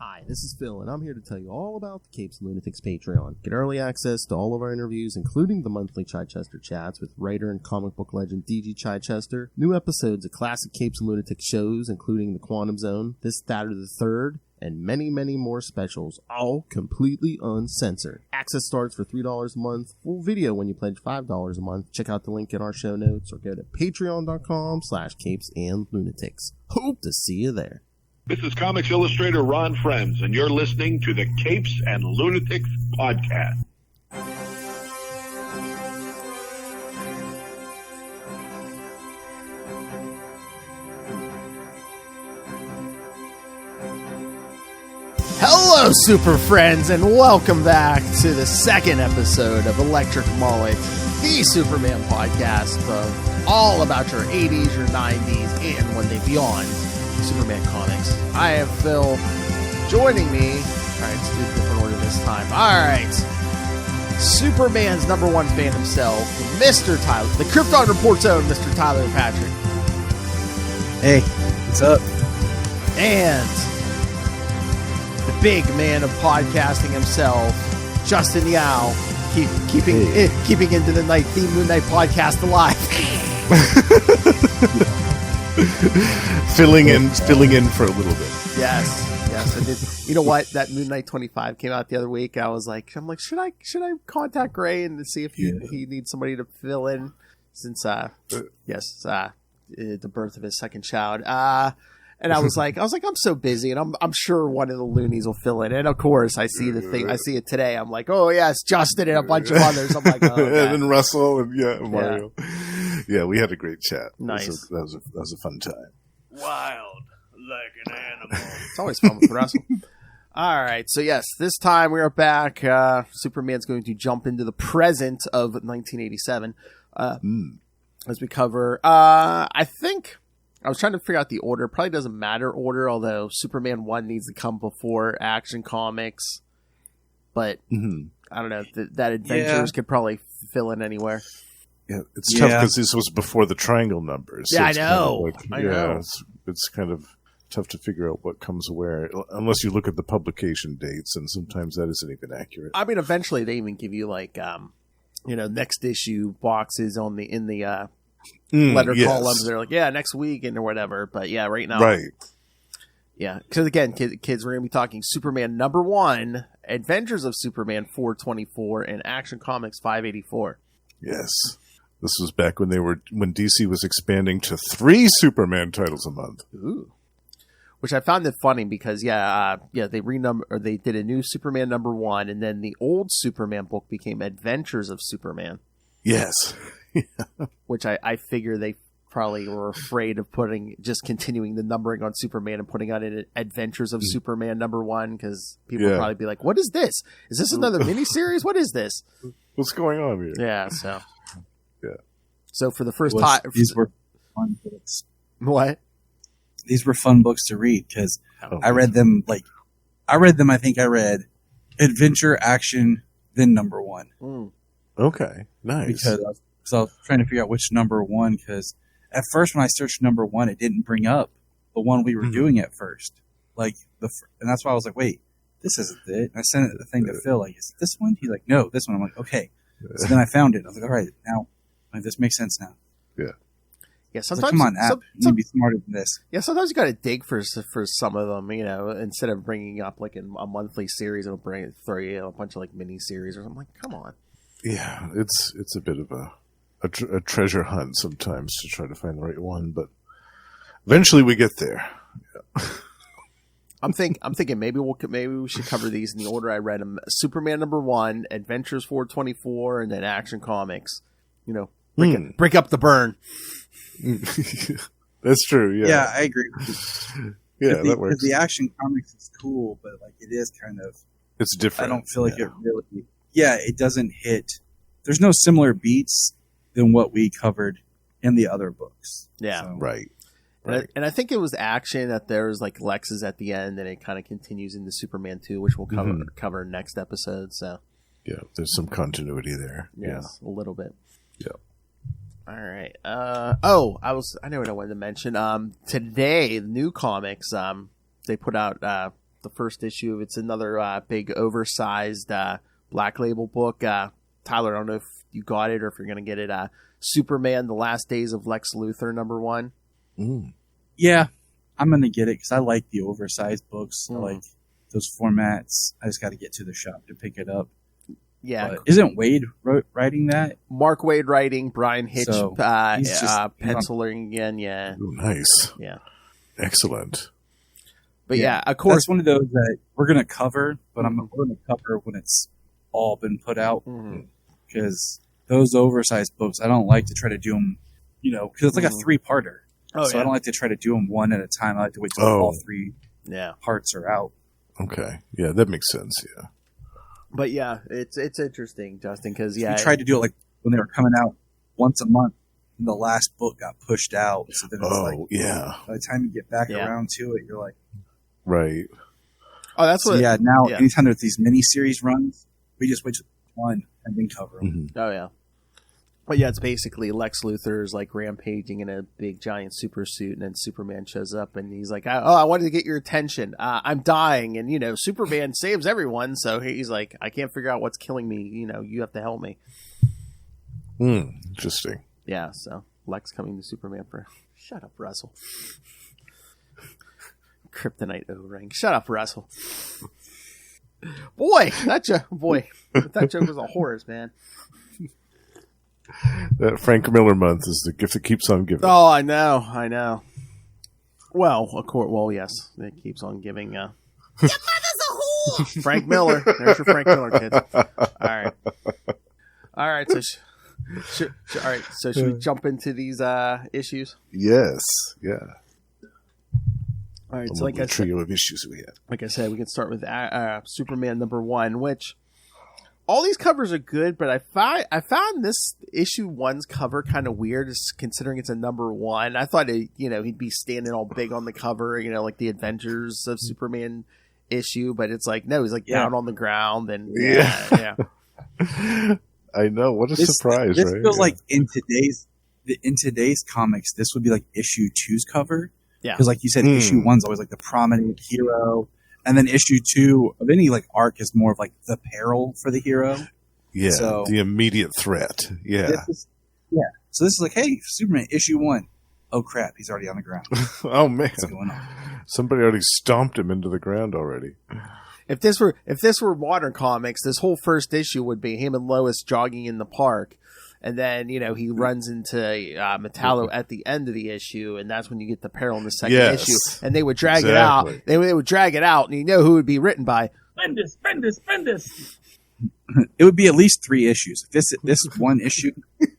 Hi, this is Phil, and I'm here to tell you all about the Capes and Lunatics Patreon. Get early access to all of our interviews, including the monthly Chichester chats with writer and comic book legend D.G. Chichester, new episodes of classic Capes and Lunatics shows, including The Quantum Zone, This, That, or the Third, and many, many more specials, all completely uncensored. Access starts for $3 a month, full video when you pledge $5 a month. Check out the link in our show notes or go to patreon.com/CapesandLunatics. Hope to see you there. This is Comics Illustrator Ron Friends, and you're listening to the Capes and Lunatics podcast. Hello, super friends, and welcome back to the second episode of Electric Mullet, the Superman podcast of all about your 80s, your 90s, and one day beyond Superman comics. I have Phil joining me. All right, let's do a different order this time. All right. Superman's number one fan himself, Mr. Tyler, the Krypton Report's own Mr. Tyler Patrick. Hey, what's up? And the big man of podcasting himself, Justin Yao, keeping Into the Night Theme Moon Night podcast alive. filling in for a little bit. Yes. I did. You know what? That Moon Knight 25 came out the other week. I'm like, should I contact Gray and see if he needs somebody to fill in since the birth of his second child. And I was like, I'm so busy, and I'm sure one of the loonies will fill in. And of course, I see I see it today. I'm like, oh yes, Justin and a bunch of others. I'm like, oh, and then Russell and Mario. Yeah, we had a great chat. Nice. That was a fun time. Wild like an animal. It's always fun with Russell. All right, so yes, this time we are back. Superman's going to jump into the present of 1987 as we cover. I think I was trying to figure out the order. Probably doesn't matter order, although Superman 1 needs to come before Action Comics. But I don't know, that Adventures could probably fill in anywhere. Yeah, it's tough because this was before the triangle numbers. So I know. I know. It's kind of tough to figure out what comes where, unless you look at the publication dates, and sometimes that isn't even accurate. I mean, eventually they even give you like, next issue boxes in the letter columns. They're like, next week or whatever. But right now, right? Yeah, because again, kids, we're gonna be talking Superman number 1, Adventures of Superman 424, and Action Comics 584. Yes, this was back when DC was expanding to 3 Superman titles a month. Ooh. Which I found it funny because they they did a new Superman number 1, and then the old Superman book became Adventures of Superman. Yes. Which I figure they probably were afraid of continuing the numbering on Superman and putting out an Adventures of Superman number 1, because people would probably be like, what is this? Is this another miniseries? What is this? What's going on here? Yeah, so. Yeah. So for the first time. These were fun books. What? These were fun books to read because I read them, I think I read Adventure, Action, then number 1. Okay, nice. Because I was trying to figure out which number 1, because at first when I searched number 1, it didn't bring up the one we were doing at first. And that's why I was like, wait, this isn't it. And I sent the thing to Phil, like, is it this one? He's like, no, this one. I'm like, okay. So then I found it. I was like, all right, now this makes sense now. Yeah. Yeah, sometimes come on, app. You need to be smarter than this. Yeah, sometimes you got to dig for some of them. Instead of bringing up like in a monthly series, it'll throw you a bunch of like mini series or something. Like, come on. Yeah, it's a bit of a treasure hunt sometimes to try to find the right one, but eventually we get there. Yeah. I'm thinking maybe we should cover these in the order I read them: Superman number 1, Adventures 424, and then Action Comics. Break up the burn. That's true. Yeah. Yeah, I agree. Yeah, that works. The Action Comics is cool, but it is kind of. It's different. I don't feel like it really. Yeah, it doesn't hit. There's no similar beats than what we covered in the other books. Yeah, so. Right. And I think it was Action that there's like Lex's at the end, and it kind of continues into Superman 2, which we'll cover next episode. So yeah, there's some continuity there. Yes, a little bit. Yeah. All right. I know what I wanted to mention. Today, the new comics, they put out the first issue. It's another big oversized Black Label book. Tyler, I don't know if you got it or if you're going to get it. Superman: The Last Days of Lex Luthor, #1. Yeah, I'm going to get it because I like the oversized books. I like those formats. I just got to get to the shop to pick it up. Yeah. But isn't Wade writing that? Mark Wade writing, Brian Hitch So, penciling again. Yeah. Ooh, nice. Yeah. Excellent. But yeah, of course. That's one of those that we're going to cover, but we're going to cover when it's all been put out. Because those oversized books, I don't like to try to do them, because it's like a 3-parter. I don't like to try to do them one at a time. I like to wait till all 3 parts are out. Okay. Yeah, that makes sense. Yeah. But yeah, it's interesting, Justin, because we tried to do it like when they were coming out once a month, and the last book got pushed out. So then it's by the time you get back around to it, you're like, right. Oh, that's what. Yeah. Now, anytime there's these mini-series runs, we just wait till one and then cover them. Oh yeah. But yeah, it's basically Lex Luthor's like rampaging in a big giant super suit, and then Superman shows up, and he's like, I wanted to get your attention. I'm dying, and Superman saves everyone, so he's like, I can't figure out what's killing me. You have to help me. Interesting. Yeah, so Lex coming to Superman for shut up, Russell. Kryptonite O-ring. Shut up, Russell. Boy, that joke was a horror, man. That Frank Miller month is the gift that keeps on giving. Oh, I know. Well, of course. Well, yes, it keeps on giving. Your mother's a whore. Frank Miller. There's your Frank Miller, kids. All right. So should we jump into these issues? Yes. Yeah. All right. So, like I said, trio of issues we had. Like I said, we can start with Superman #1, which. All these covers are good, but I found this issue 1's cover kind of weird, considering it's a #1. I thought he'd be standing all big on the cover, like the Adventures of Superman issue, but it's like no, he's like down on the ground and yeah. I know, what a surprise! This right? feels like in today's comics, this would be like issue 2's cover. Yeah, because like you said, issue 1's always like the prominent hero. And then issue 2 of any like arc is more of like the peril for the hero. Yeah, so, the immediate threat. Yeah. So this is like, hey, Superman, issue 1. Oh crap, he's already on the ground. Oh man, what's going on? Somebody already stomped him into the ground already. If this were modern comics, this whole first issue would be him and Lois jogging in the park. And then, he runs into Metallo at the end of the issue, and that's when you get the peril in the second issue. And they would drag it out. They would drag it out, and who it would be written by? Bendis. It would be at least 3 issues. If this is one issue, it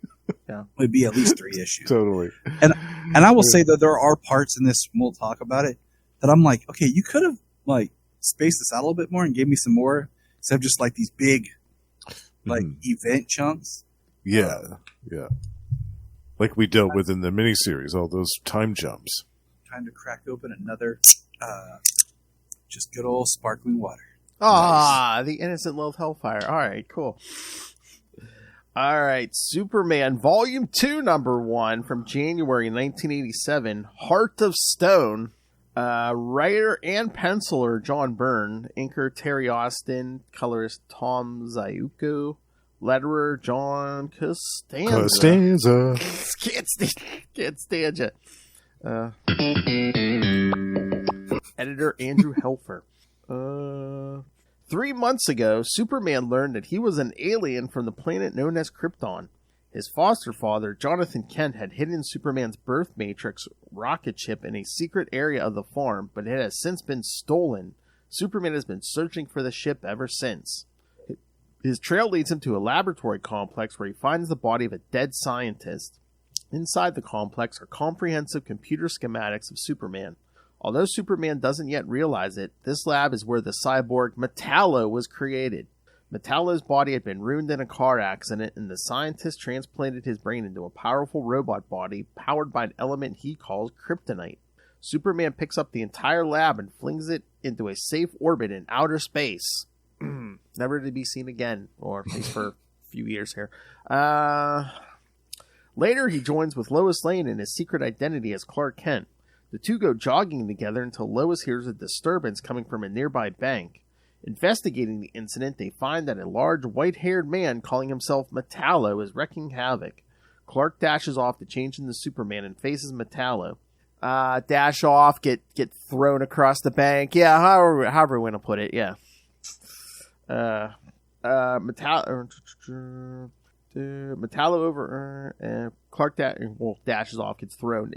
would be at least 3 issues. Totally. And I will say that there are parts in this, and we'll talk about it, that I'm like, okay, you could have like spaced this out a little bit more and gave me some more, instead of just like these big like event chunks. Yeah. Like we dealt with in the miniseries, all those time jumps. Trying to crack open another, just good old sparkling water. Nice. The innocent little hellfire. All right, cool. All right, Superman Volume 2, #1 from January 1987. Heart of Stone. Writer and penciler John Byrne. Inker Terry Austin. Colorist Tom Zayuko. Letterer John Costanza. Can't stand you. Editor Andrew Helfer. 3 months ago, Superman learned that he was an alien from the planet known as Krypton. His foster father, Jonathan Kent, had hidden Superman's birth matrix rocket ship in a secret area of the farm, but it has since been stolen. Superman has been searching for the ship ever since. His trail leads him to a laboratory complex where he finds the body of a dead scientist. Inside the complex are comprehensive computer schematics of Superman. Although Superman doesn't yet realize it, this lab is where the cyborg Metallo was created. Metallo's body had been ruined in a car accident, and the scientist transplanted his brain into a powerful robot body powered by an element he calls kryptonite. Superman picks up the entire lab and flings it into a safe orbit in outer space. Never to be seen again, or at least for a few years here. Later, he joins with Lois Lane in his secret identity as Clark Kent. The two go jogging together until Lois hears a disturbance coming from a nearby bank. Investigating the incident, they find that a large white-haired man calling himself Metallo is wreaking havoc. Clark dashes off to change into Superman and faces Metallo. Dash off, get thrown across the bank. Yeah, however we want to put it, yeah. Metallo over, Clark dashes off, gets thrown.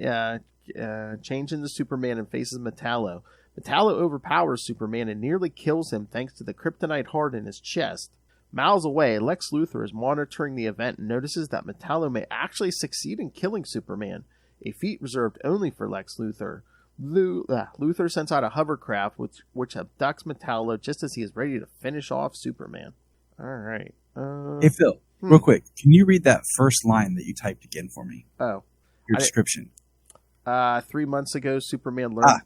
Change into Superman and faces Metallo. Metallo overpowers Superman and nearly kills him thanks to the kryptonite heart in his chest. Miles away, Lex Luthor is monitoring the event and notices that Metallo may actually succeed in killing Superman, a feat reserved only for Lex Luthor. Luthor sends out a hovercraft which abducts Metallo just as he is ready to finish off Superman. All right. Hey, Phil, real quick, can you read that first line that you typed again for me? Oh. Your description. 3 months ago, Superman learned...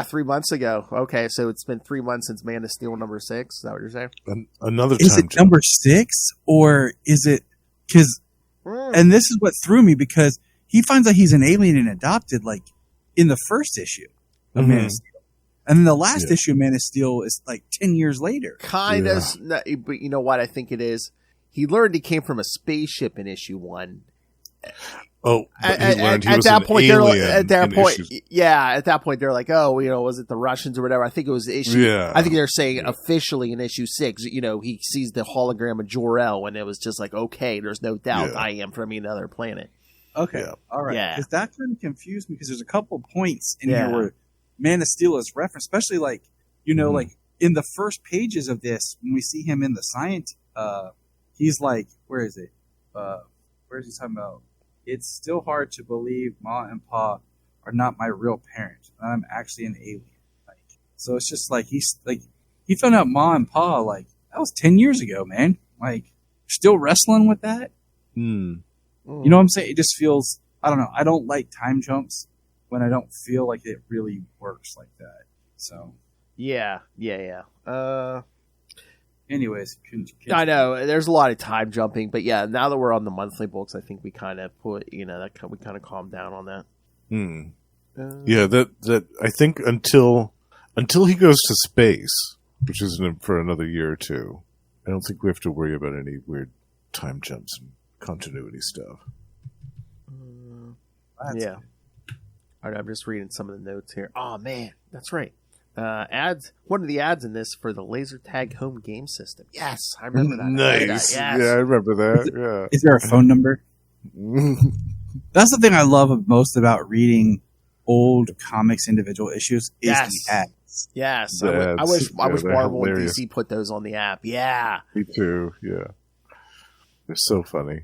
3 months ago. Okay, so it's been 3 months since Man of Steel number 6. Is that what you're saying? Another is time it number 6 or is it because? And this is what threw me because he finds out he's an alien and adopted like in the first issue of Man of Steel, and then the last issue of Man of Steel is like 10 years later. Kind of, but you know what? I think it is. He learned he came from a spaceship in issue 1. Oh, but he learned he at was that an point, alien at that in point, issues. at that point, they're like, oh, was it the Russians or whatever? I think it was issue. Yeah. I think they're saying officially in issue 6, he sees the hologram of Jor-El, and it was just like, okay, there's no doubt I am from another planet. Okay, all right, because that kind of confused me because there's a couple points in here where Man of Steel is referenced, especially like like in the first pages of this when we see him in the science, he's like, where is it? Where is he talking about? It's still hard to believe Ma and Pa are not my real parents, and I'm actually an alien. Like, so it's just like he found out Ma and Pa like that was 10 years ago, man. Like, still wrestling with that. You know what I'm saying? It just feels, I don't know. I don't like time jumps when I don't feel like it really works like that. So yeah. Anyways, I know there's a lot of time jumping, but yeah, now that we're on the monthly books, I think we kind of put, we kind of calmed down on that. That I think until he goes to space, which isn't for another year or two, I don't think we have to worry about any weird time jumps and continuity stuff. Yeah. All right, I'm just reading some of the notes here. Oh man, that's right. Ads. One of the ads in this for the laser tag home game system. Yes, I remember that. Nice. Yes. Yeah, I remember that. Yeah. Is there a phone number? That's the thing I love most about reading old comics individual issues is the ads. Yes. I wish Marvel hilarious. and DC put those on the app. Yeah. Me too. Yeah. They're so funny.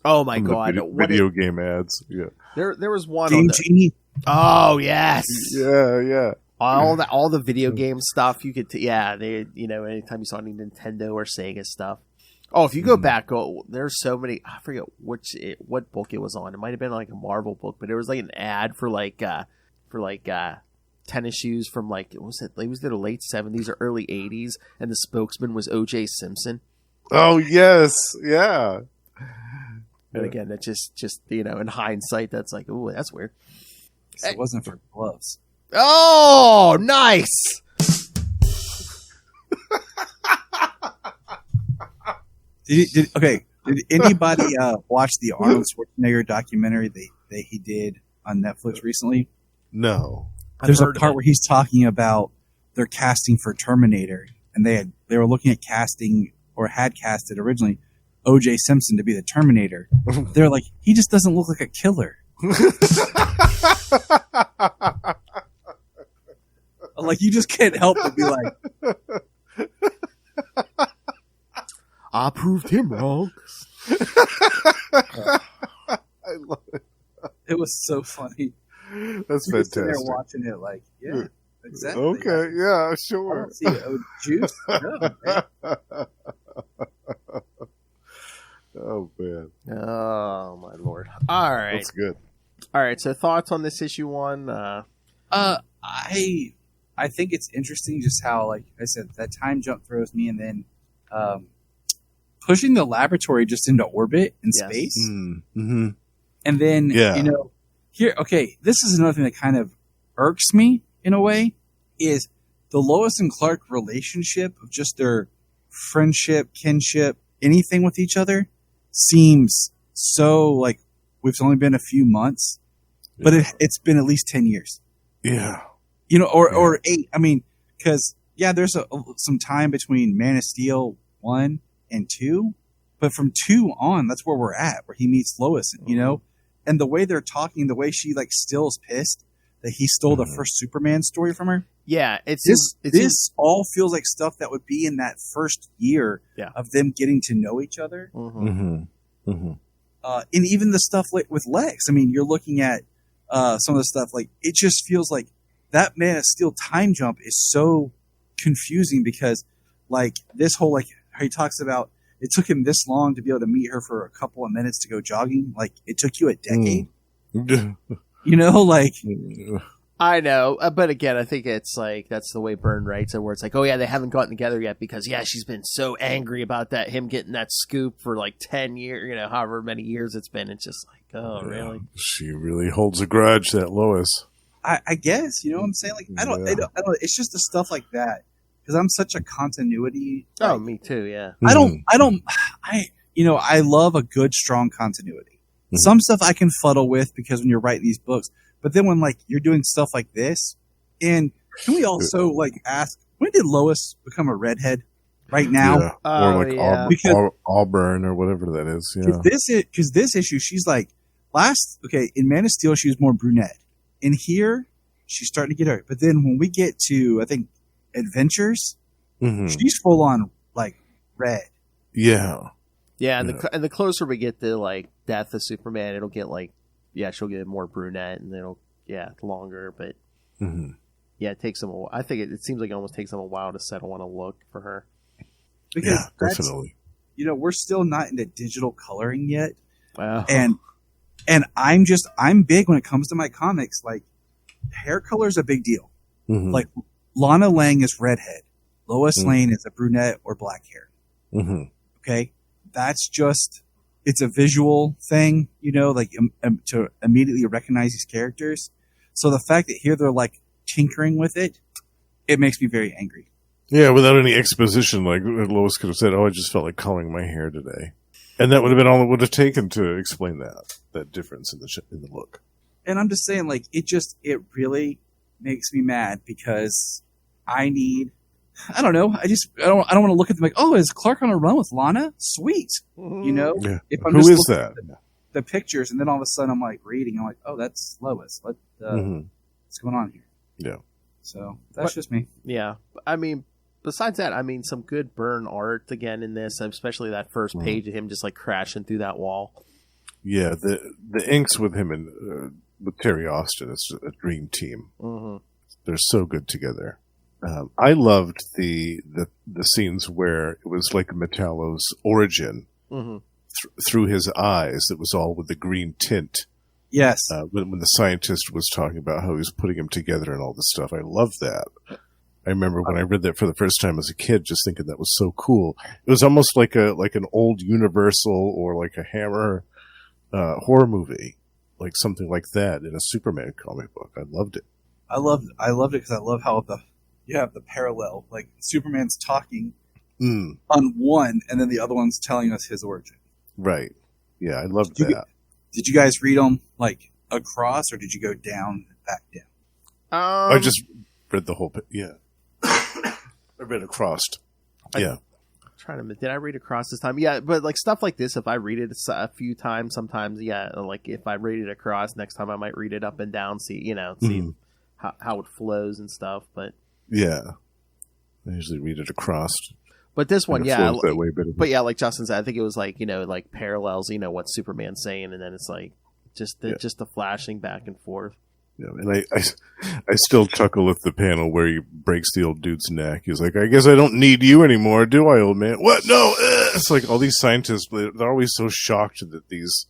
Oh my god. Video game ads. Yeah. There was one Game on Genie. Oh yes. Yeah. All the video game stuff you could anytime you saw any Nintendo or Sega stuff. Oh, if you go back, there's so many. I forget what book it was on. It might have been like a Marvel book, but it was like an ad for tennis shoes from like, what was it? It was the late 70s or early 80s, and the spokesman was O.J. Simpson. Oh yes, yeah. And again, that just in hindsight, that's like, ooh, that's weird. So it wasn't for gloves. Oh, nice. Did anybody watch the Arnold Schwarzenegger documentary that he did on Netflix recently? No. There's a part where he's talking about their casting for Terminator, and they were looking at casting or had casted originally O.J. Simpson to be the Terminator. They're like, he just doesn't look like a killer. Like, you just can't help but be like, I proved him wrong. I love it. It was so funny. That's You're just sitting fantastic. there watching it like, yeah, exactly. Okay, yeah, I sure. don't see juice. No, man. Oh man. Oh my lord. All right. That's good. All right. So thoughts on this issue 1? I think it's interesting just how, like I said, that time jump throws me, and then pushing the laboratory just into orbit in space, Mm-hmm. and then this is another thing that kind of irks me in a way, is the Lois and Clark relationship of just their friendship, kinship, anything with each other seems so like we've only been a few months, but it's been at least 10 years. Yeah. You know, or 8. I mean, because, there's some time between Man of Steel 1 and 2, but from 2 on, that's where we're at, where he meets Lois, you know? And the way they're talking, the way she, like, still is pissed that he stole the first Superman story from her. Yeah, this all feels like stuff that would be in that first year of them getting to know each other. And even the stuff with Lex. I mean, you're looking at some of the stuff, like, it just feels like that Man of Steel time jump is so confusing because, like, this whole, like, how he talks about it took him this long to be able to meet her for a couple of minutes to go jogging. Like, it took you a decade. You know, like... I know, but again, I think it's like that's the way Byrne writes it, where it's like, oh yeah, they haven't gotten together yet because she's been so angry about him getting that scoop for like 10 years, you know, however many years it's been. It's just like, oh really? She really holds a grudge, that Lois. I guess, you know what I'm saying? Like, I don't. It's just the stuff like that because I'm such a continuity. Oh, me too. Yeah. I love a good, strong continuity. Some stuff I can fuddle with because when you're writing these books. But then when, like, you're doing stuff like this, and can we also, like, ask, when did Lois become a redhead? Right now? Yeah. Or, like, Auburn or whatever that is. Yeah. Because this issue, she's, like, in Man of Steel, she was more brunette. In here, she's starting to get her. But then when we get to, I think, Adventures, she's full-on, like, red. Yeah. Yeah, and the closer we get to, like, Death of Superman, it'll get, like, she'll get more brunette, and it'll longer. But it takes them. I think it seems like it almost takes them a while to settle on a look for her. Because definitely. You know, we're still not into digital coloring yet, wow. and I'm big when it comes to my comics. Like, hair color is a big deal. Like, Lana Lang is redhead, Lois Lane is a brunette or black hair. Okay, that's just. It's a visual thing, you know, like to immediately recognize these characters. So the fact that here they're like tinkering with it, it makes me very angry. Yeah, without any exposition, like Lois could have said, "Oh, I just felt like coloring my hair today," and that would have been all it would have taken to explain that difference in the look. And I'm just saying, like, it really makes me mad because I don't know. I don't want to look at them like, oh, is Clark on a run with Lana? Sweet, you know. Yeah. If I'm Who just is that? The pictures, and then all of a sudden I'm like reading. I'm like, oh, that's Lois. What's going on here? Yeah. So that's just me. Yeah, I mean, besides that, I mean, some good Byrne art again in this, especially that first page of him just like crashing through that wall. Yeah, the inks with him and with Terry Austin is a dream team. They're so good together. I loved the scenes where it was like Metallo's origin through his eyes. That was all with the green tint. Yes. When the scientist was talking about how he was putting them together and all this stuff, I loved that. I remember when I read that for the first time as a kid, just thinking that was so cool. It was almost like an old Universal or like a Hammer horror movie, like something like that in a Superman comic book. I loved it. I loved it because I love how you have the parallel, like Superman's talking on one, and then the other one's telling us his origin. Right. Yeah, I loved that. Did you guys read them like across, or did you go down and back down? I just read the whole. Yeah, I read across. Yeah. Did I read across this time? Yeah, but like stuff like this, if I read it a few times, sometimes, like if I read it across, next time I might read it up and down, see how it flows and stuff. But yeah, I usually read it across. But this one, that way, but yeah, like Justin said, I think it was like like parallels, what Superman's saying, and then it's like just the flashing back and forth. Yeah, and I still chuckle at the panel where he breaks the old dude's neck. He's like, "I guess I don't need you anymore, do I, old man?" What? No. It's like all these scientists, they're always so shocked that these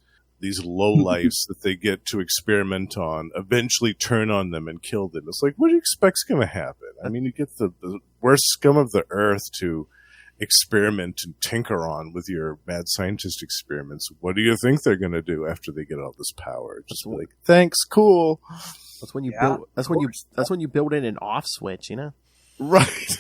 lowlifes that they get to experiment on eventually turn on them and kill them. It's like, what do you expect's going to happen? I mean, you get the worst scum of the earth to experiment and tinker on with your mad scientist experiments. What do you think they're going to do after they get all this power? Just be like, thanks, cool. That's when you build. That's when you build in an off switch. You know, right?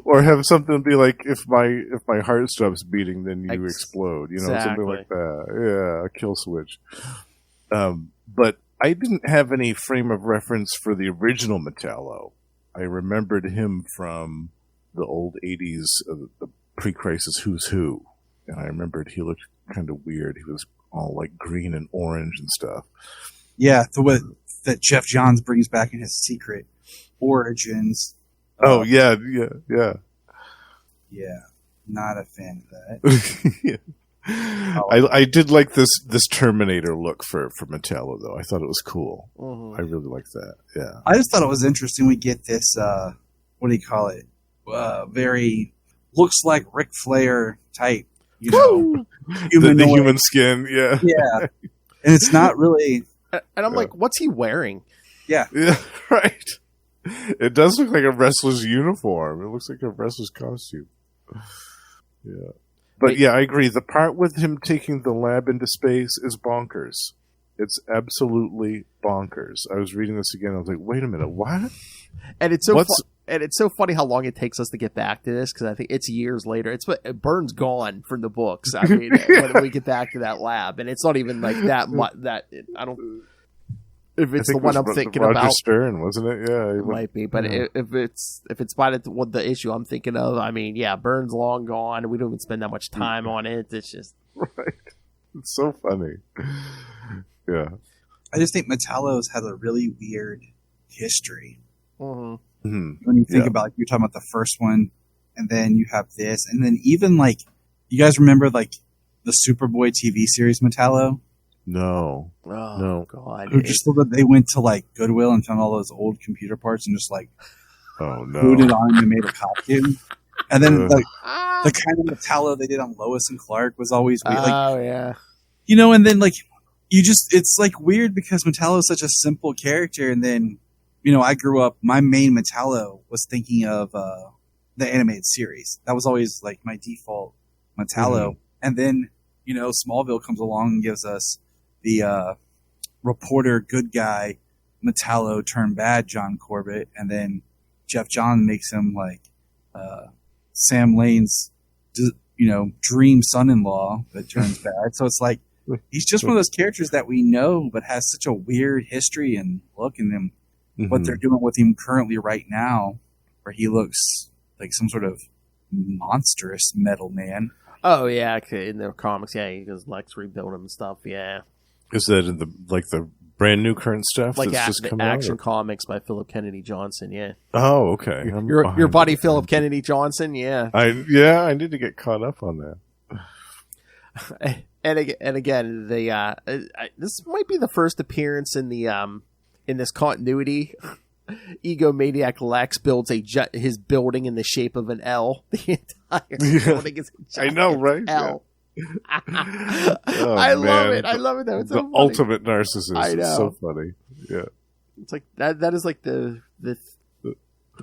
Or have something be like, if my heart stops beating, then you explode. You know, something like that. Yeah, a kill switch. But I didn't have any frame of reference for the original Metallo. I remembered him from the old 80s, the pre-crisis Who's Who. And I remembered he looked kind of weird. He was all like green and orange and stuff. Yeah, the way that Jeff Johns brings back in his secret origins. Oh, yeah. Yeah, not a fan of that. Yeah. I did like this Terminator look for Metallo, though. I thought it was cool. I really liked that. Yeah. I just thought it was interesting. We get this, what do you call it? Very, looks like Ric Flair type, you know. the human skin, yeah. Yeah. And it's not really. And I'm like, what's he wearing? Yeah. Yeah, right. It does look like a wrestler's uniform. It looks like a wrestler's costume. Yeah. But yeah, I agree. The part with him taking the lab into space is bonkers. It's absolutely bonkers. I was reading this again. I was like, wait a minute, what? And it's so funny how long it takes us to get back to this, because I think it's years later. Burns gone from the books. I mean, when we get back to that lab, and it's not even like that much. That I don't. If it's the one I'm thinking Roger about, Stern, wasn't it? Yeah, it might be. But if it's by the issue I'm thinking of, I mean, yeah, Burns long gone. We don't even spend that much time on it. It's just right. It's so funny. Yeah, I just think Metallo's had a really weird history. Mm-hmm. Mm-hmm. When you think about, like, you're talking about the first one, and then you have this, and then even like, you guys remember like the Superboy TV series Metallo? No. Oh, no. God. Who just thought that they went to like Goodwill and found all those old computer parts and just like glued it on and made a costume. And then like the kind of Metallo they did on Lois and Clark was always weird. Oh, yeah. You know, and then like it's like weird because Metallo is such a simple character, and then, you know, I grew up, my main Metallo was thinking of the animated series. That was always like my default Metallo. Mm-hmm. And then, you know, Smallville comes along and gives us the reporter good guy Metallo turned bad John Corbett, and then Jeff Johns makes him like Sam Lane's dream son-in-law that turns bad. So it's like he's just one of those characters that we know but has such a weird history and look in him. Mm-hmm. What they're doing with him currently right now, where he looks like some sort of monstrous metal man. Oh yeah, in the comics, yeah, because Lex rebuilt him and stuff. Yeah, is that in the brand new current stuff? Like that's just the Action Comics by Philip Kennedy Johnson. Yeah. Oh, okay. Your buddy Philip Kennedy Johnson. Yeah. I need to get caught up on that. And again, this might be the first appearance in the in this continuity. Egomaniac Lex builds his building in the shape of an L. The entire building is a giant I know, right? L. Yeah. I love it. I love it. Though. It's so funny. Ultimate narcissist. I know. It's so funny. Yeah. It's like that is like the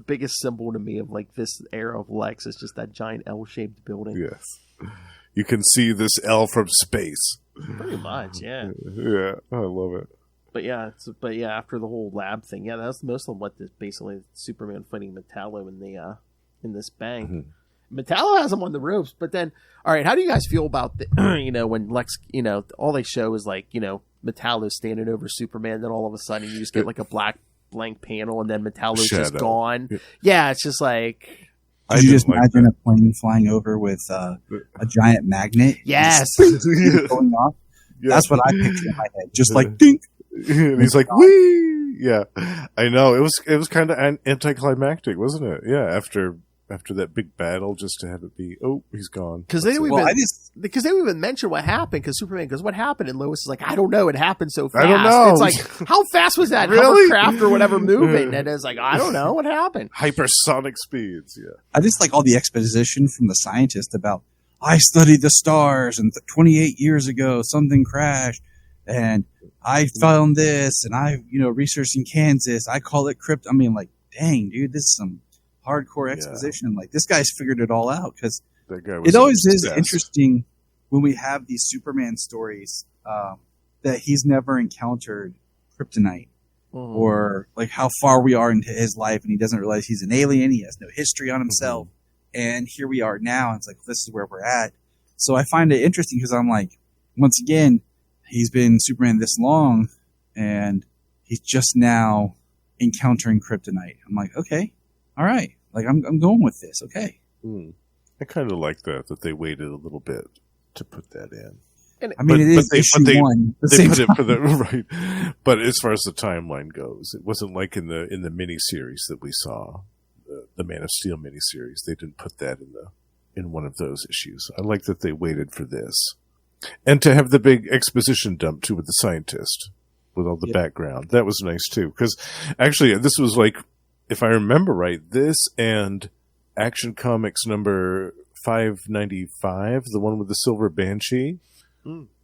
biggest symbol to me of like this era of Lex. It's just that giant L-shaped building. Yes. You can see this L from space. Pretty much, yeah. Yeah, I love it. But yeah, after the whole lab thing, yeah, that's most of what this basically Superman fighting Metallo in this bank. Mm-hmm. Metallo has him on the ropes, but then, all right, how do you guys feel about when Lex, all they show is like, Metallo standing over Superman, then all of a sudden you just get like a blank panel, and then Metallo's just gone. Yeah, it's just like. Did you just imagine a plane flying over with a giant magnet? Yes. Going off? Yeah. That's what I pictured in my head. Just like dink. And he's like, wee! Yeah. I know. It was kind of anticlimactic, wasn't it? Yeah, after that big battle, just to have it be, he's gone. Because they didn't even mention what happened, because Superman goes, what happened? And Lois is like, I don't know. It happened so fast. I don't know. It's like, how fast was that hovercraft or whatever moving? And it's like, I don't know. What happened? Hypersonic speeds, yeah. I just like all the exposition from the scientist about, I studied the stars, and 28 years ago, something crashed, and I found this, and I, researched in Kansas. I call it crypto. I mean, like, dang, dude, this is some hardcore exposition. Like, this guy's figured it all out, because That guy was it always is obsessed. interesting when we have these Superman stories that he's never encountered kryptonite, or like how far we are into his life, and he doesn't realize he's an alien. He has no history on himself, and here we are now. And it's like, this is where we're at. So I find it interesting, because I'm like, once again, he's been Superman this long, and he's just now encountering kryptonite. I'm like, okay, all right, like I'm going with this. Okay. I kind of like that they waited a little bit to put that in. I mean, it is issue one. They put it for the right, but as far as the timeline goes, it wasn't like in the miniseries that we saw, the Man of Steel miniseries. They didn't put that in one of those issues. I like that they waited for this, and to have the big exposition dump too with the scientist with all the background. That was nice too, because actually this was like, if I remember right, this and Action Comics number 595, the one with the Silver Banshee.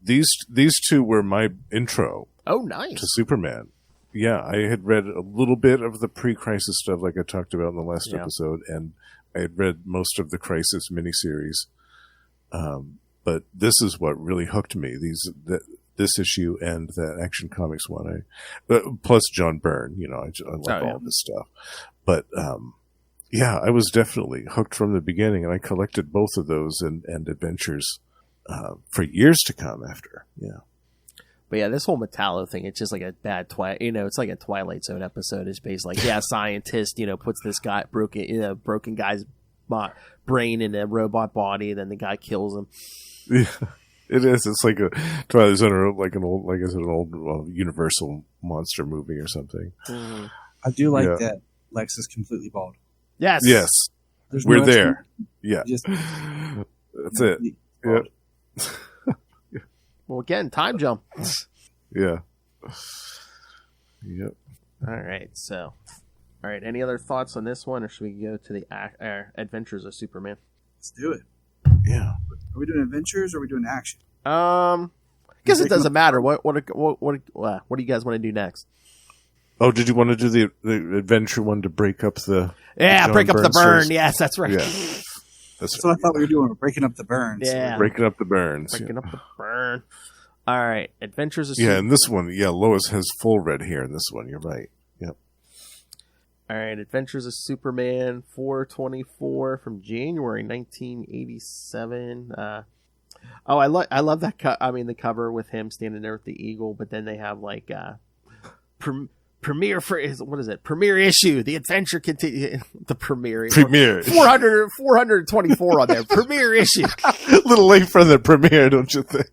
These two were my intro. Oh, nice. To Superman. Yeah, I had read a little bit of the pre-Crisis stuff, like I talked about in the last episode, and I had read most of the Crisis miniseries. But this is what really hooked me. This issue and that Action Comics one. Plus John Byrne. I love all this stuff. But yeah, I was definitely hooked from the beginning, and I collected both of those and adventures for years to come after. Yeah. But yeah, this whole Metallo thing, it's just like a bad it's like a Twilight Zone episode. It's basically like, scientist, puts this guy broken guy's brain in a robot body, and then the guy kills him. Yeah, it is. It's like a Twilight Zone, or like an old Universal monster movie or something. I do like that Lex is completely bald. Yes. Yes. We're there. Yeah. That's it. Yep. Well, again, time jump. Yeah. Yep. All right. Any other thoughts on this one, or should we go to the Adventures of Superman? Let's do it. Yeah. Are we doing adventures, or are we doing action? I guess it doesn't matter. What do you guys want to do next? Oh, did you want to do the adventure one to break up the? Break up the burn. First? Yes, that's right. Yeah. That's what I thought we were doing. We're breaking up the burns. Yeah. Breaking up the burns. Breaking up the burn. All right. Adventures of Superman. Yeah, and this one, Lois has full red hair in this one. You're right. Yep. All right. Adventures of Superman 424 from January 1987. I love that the cover with him standing there with the eagle, but then they have like premiere for what is it? Premiere issue. The adventure continue. The premiere. 424 on there. Premiere issue. A little late for the premiere, don't you think?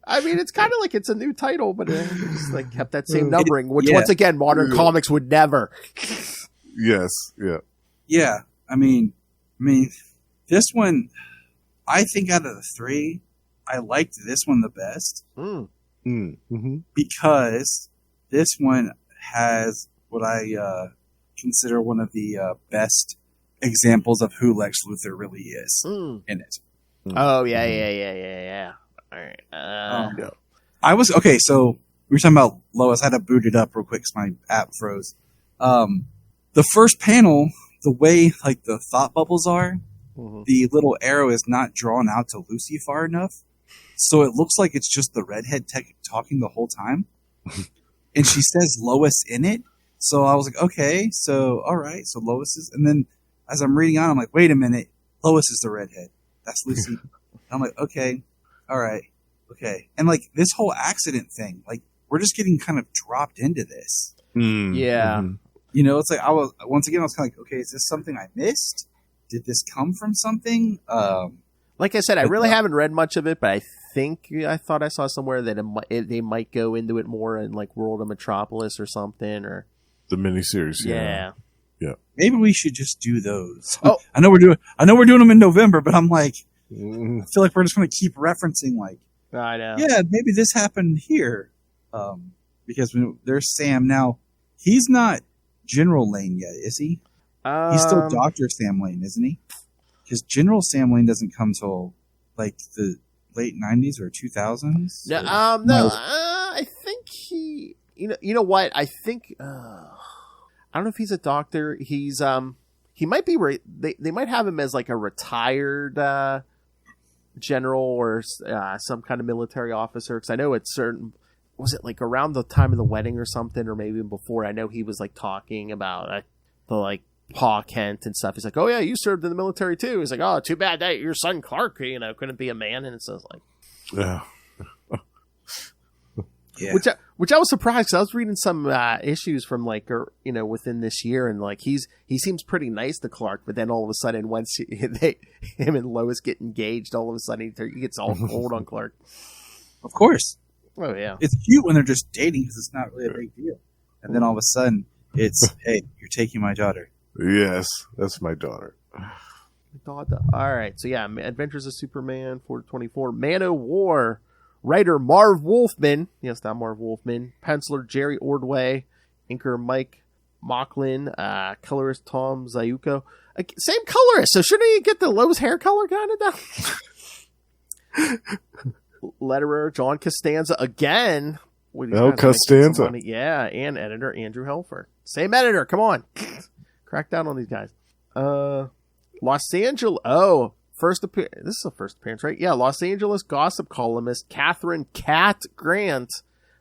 I mean, it's kind of like it's a new title, but it just like kept that same numbering, which once again, modern comics would never. Yes. Yeah. Yeah. I mean, this one, I think out of the three, I liked this one the best. Because this one has what I consider one of the best examples of who Lex Luthor really is in it. Oh, yeah. All right. I was, okay, so we were talking about Lois. I had to boot it up real quick because my app froze. The first panel, the way like the thought bubbles are, the little arrow is not drawn out to Lucy far enough. So it looks like it's just the redhead talking the whole time. And she says Lois in it. So I was like, okay, so all right. So Lois is, and then as I'm reading on, I'm like, wait a minute. Lois is the redhead. That's Lucy. I'm like, okay, all right, okay. And like this whole accident thing, like we're just getting kind of dropped into this. Yeah. It's like I was kind of like, okay, is this something I missed? Did this come from something? Like I said, I really haven't read much of it, but I thought I saw somewhere that they might go into it more in like World of Metropolis or something, or the miniseries. Yeah. Maybe we should just do those. Oh, I know we're doing them in November, but I'm like, I feel like we're just going to keep referencing like, I know. Yeah, maybe this happened here, because there's Sam now. He's not General Lane yet, is he? He's still Dr. Sam Lane, isn't he? Because General Sam Lane doesn't come till like the late 90s or 2000s. No, I think he. You know what? I think I don't know if he's a doctor. He's he might be they might have him as like a retired general or some kind of military officer, because I know it's certain. Was it like around the time of the wedding or something, or maybe before? I know he was like talking about the like Pa Kent and stuff. He's like, "Oh yeah, you served in the military too." He's like, "Oh, too bad that your son Clark, couldn't be a man." And it's just like, Yeah. Yeah. Which I was surprised, because I was reading some issues from within this year, and like he seems pretty nice to Clark, but then all of a sudden once him and Lois get engaged, all of a sudden he gets all cold on Clark. Of course. Oh yeah, it's cute when they're just dating because it's not really a big deal, and then all of a sudden it's, hey, you're taking my daughter. Yes, that's my daughter. All right, so yeah, Adventures of Superman 424, Man o' War, writer Marv Wolfman, yes, not Marv Wolfman, penciler Jerry Ordway, inker Mike Mocklin, colorist Tom Zayuko, same colorist, so shouldn't he get the Lowe's hair color kind of down? Letterer John Costanza again. Costanza. Yeah, and editor Andrew Helfer. Same editor, come on. Crack down on these guys. Los Angeles. Oh, this is the first appearance, right? Yeah, Los Angeles gossip columnist Catherine Cat Grant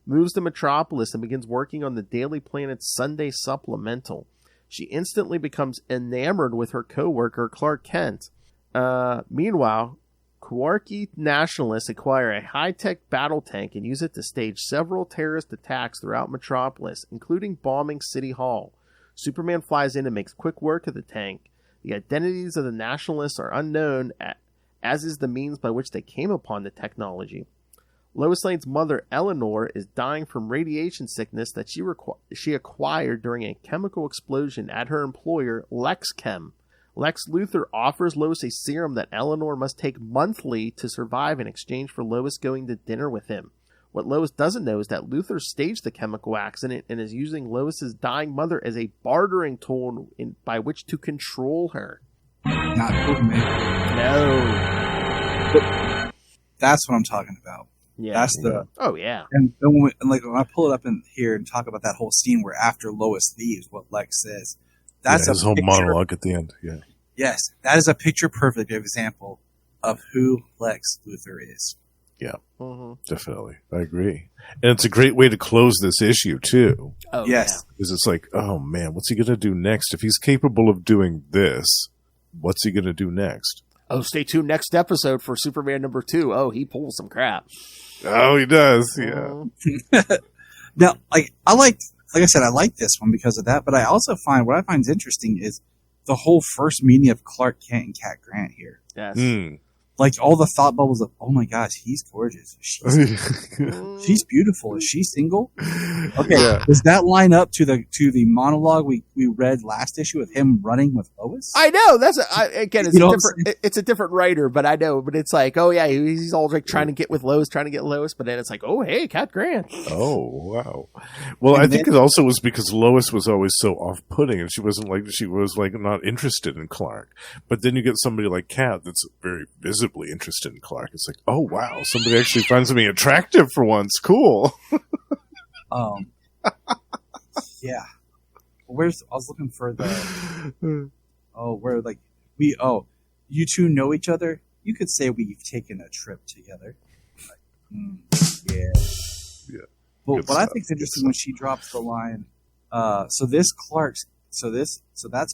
moves to Metropolis and begins working on the Daily Planet's Sunday supplemental. She instantly becomes enamored with her co-worker Clark Kent. Meanwhile, Kwarky nationalists acquire a high-tech battle tank and use it to stage several terrorist attacks throughout Metropolis, including bombing City Hall. Superman flies in and makes quick work of the tank. The identities of the nationalists are unknown, as is the means by which they came upon the technology. Lois Lane's mother, Eleanor, is dying from radiation sickness that she acquired during a chemical explosion at her employer, LexChem. Lex Luthor offers Lois a serum that Eleanor must take monthly to survive in exchange for Lois going to dinner with him. What Lois doesn't know is that Luthor staged the chemical accident and is using Lois's dying mother as a bartering tool by which to control her. Not Superman. No. That's what I'm talking about. Yeah. That's the. Oh yeah. And when I pull it up in here and talk about that whole scene where after Lois leaves, what Lex says. That's his whole monologue at the end. Yeah. Yes, that is a picture-perfect example of who Lex Luthor is. Yeah, mm-hmm. Definitely. I agree. And it's a great way to close this issue, too. Oh, yes. Because it's like, oh, man, what's he going to do next? If he's capable of doing this, what's he going to do next? Oh, stay tuned next episode for Superman number 2. Oh, he pulls some crap. Oh, he does, yeah. Now, like I said, I like this one because of that, but I also find, what I find interesting is the whole first meeting of Clark Kent and Cat Grant here. Yes. Like all the thought bubbles of, oh my gosh, he's gorgeous. She's beautiful. Is she single? Okay, yeah. Does that line up to the monologue we read last issue with him running with Lois? I know it's a different writer, but I know. But it's like, oh yeah, he's all like trying to get Lois, but then it's like, oh hey, Cat Grant. Oh wow. Well, I think it also was because Lois was always so off-putting, and she was not interested in Clark. But then you get somebody like Cat that's very visibly interested in Clark. It's like, oh wow, somebody actually finds me attractive for once. Cool. Yeah. I was looking for the you two know each other? You could say we've taken a trip together. Like, yeah. But what I think is interesting when she drops the line, so that's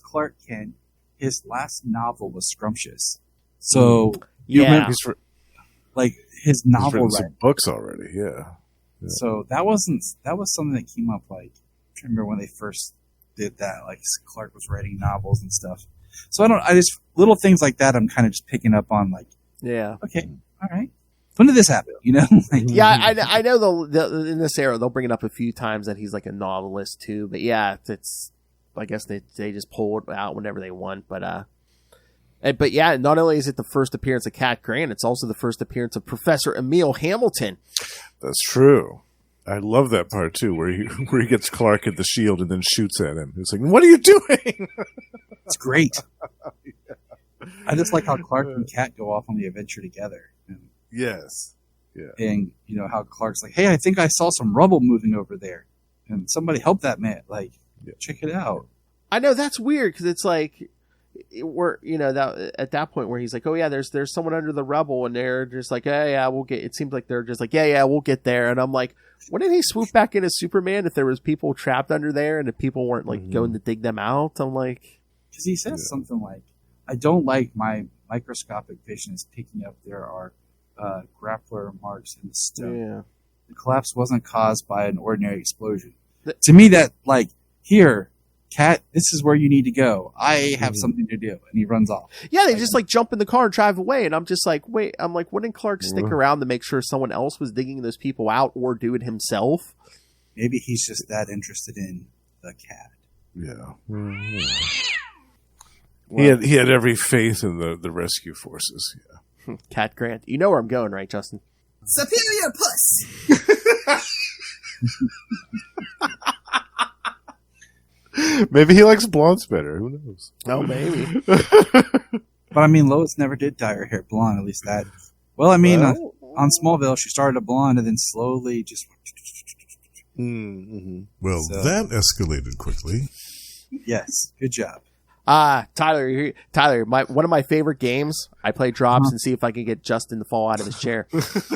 Clark Kent. His last novel was Scrumptious. So you remember, like his novel, he's written some books already, yeah. So that was something that came up. Like, I remember when they first did that. Like Clark was writing novels and stuff. So I just little things like that. I'm kind of just picking up on. Like, yeah, okay, all right. When did this happen? You know? Like, yeah, I know in this era they'll bring it up a few times that he's like a novelist too. But yeah, it's I guess they just pull it out whenever they want. But yeah, not only is it the first appearance of Cat Grant, it's also the first appearance of Professor Emil Hamilton. That's true. I love that part too, where he gets Clark at the shield and then shoots at him. He's like, "What are you doing?" It's great. Yeah. I just like how Clark and Cat go off on the adventure together. Yes. Yeah. And how Clark's like, "Hey, I think I saw some rubble moving over there, and somebody help that man. Like, check it out." I know that's weird because it's like we're that at that point where he's like, oh yeah, there's someone under the rubble, and they're just like, yeah, we'll get. It seems like they're just like, yeah, we'll get there, and I'm like, wouldn't he swoop back in as Superman if there was people trapped under there and if people weren't like going to dig them out? I'm like, because he says something like, I don't like my microscopic vision is picking up there are grappler marks in the stone. yeah. The collapse wasn't caused by an ordinary explosion. To me, that like, here, Cat, this is where you need to go. I have something to do, and he runs off. Yeah, they just like jump in the car and drive away, and I'm just like, wait. I'm like, wouldn't Clark stick around to make sure someone else was digging those people out or do it himself? Maybe he's just that interested in the cat. Yeah. Well, He had every faith in the rescue forces. Yeah. Cat Grant. You know where I'm going, right, Justin? Superior puss. Maybe he likes blondes better. Who knows? Oh, maybe. But I mean, Lois never did dye her hair blonde. At least that. Well, I mean, on Smallville, she started a blonde and then slowly just. Well, So- that escalated quickly. Yes, good job. Tyler, one of my favorite games. I play drops and see if I can get Justin to fall out of his chair. It's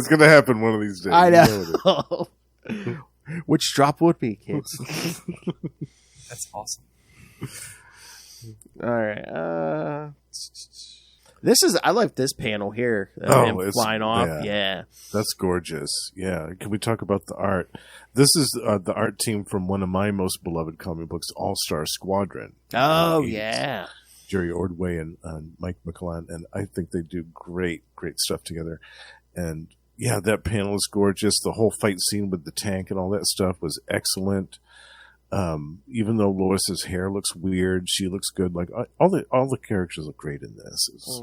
going to happen one of these days. I You know. it. Which drop would be, kids? That's awesome. All right. I like this panel here. Him it's- flying off. Yeah. That's gorgeous. Yeah. Can we talk about the art? This is the art team from one of my most beloved comic books, All-Star Squadron. Oh, Eight. yeah. Jerry Ordway and Mike McClellan, and I think they do great stuff together. And yeah, that panel is gorgeous. The whole fight scene with the tank and all that stuff was excellent. Even though Lois's hair looks weird, she looks good. Like all the characters look great in this. It's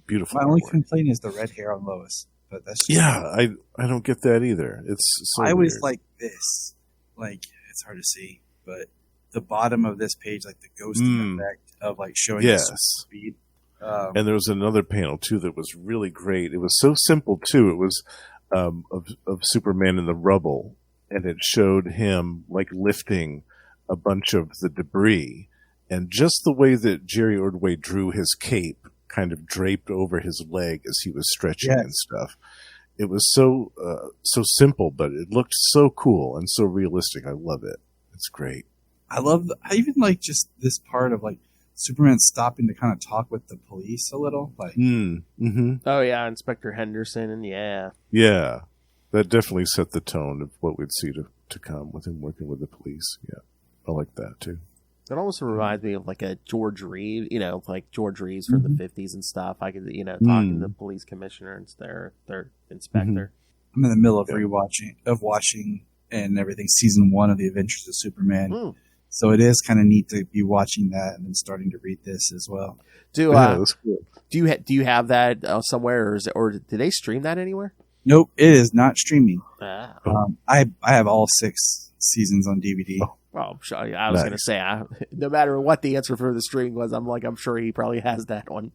beautiful. My only artwork. complaint is the red hair on Lois, but that's just Yeah, I don't get that either. It's so I always weird. like this. Like, it's hard to see, but the bottom of this page, like the ghosting effect of like showing the Yes. speed. And there was another panel too that was really great. It was so simple too. It was of Superman in the rubble, and it showed him like lifting a bunch of the debris, and just the way that Jerry Ordway drew his cape kind of draped over his leg as he was stretching and stuff. It was so simple, but it looked so cool and so realistic. I love it. It's great. I even like just this part of like Superman stopping to kind of talk with the police a little. Like, Oh, yeah. Inspector Henderson. And yeah. Yeah, that definitely set the tone of what we'd see to come with him working with the police. Yeah, I like that too. It almost reminds me of like a George Reeves, like George Reeves from the 50s and stuff. I could, talking to the police commissioner and their inspector. I'm in the middle of watching and everything, season 1 of The Adventures of Superman. So it is kind of neat to be watching that and then starting to read this as well. That's cool. Do you have that somewhere, or did they stream that anywhere? Nope, it is not streaming. Ah. I have all 6 seasons on DVD. Well, I was going to say, no matter what the answer for the streaming was, I'm sure he probably has that on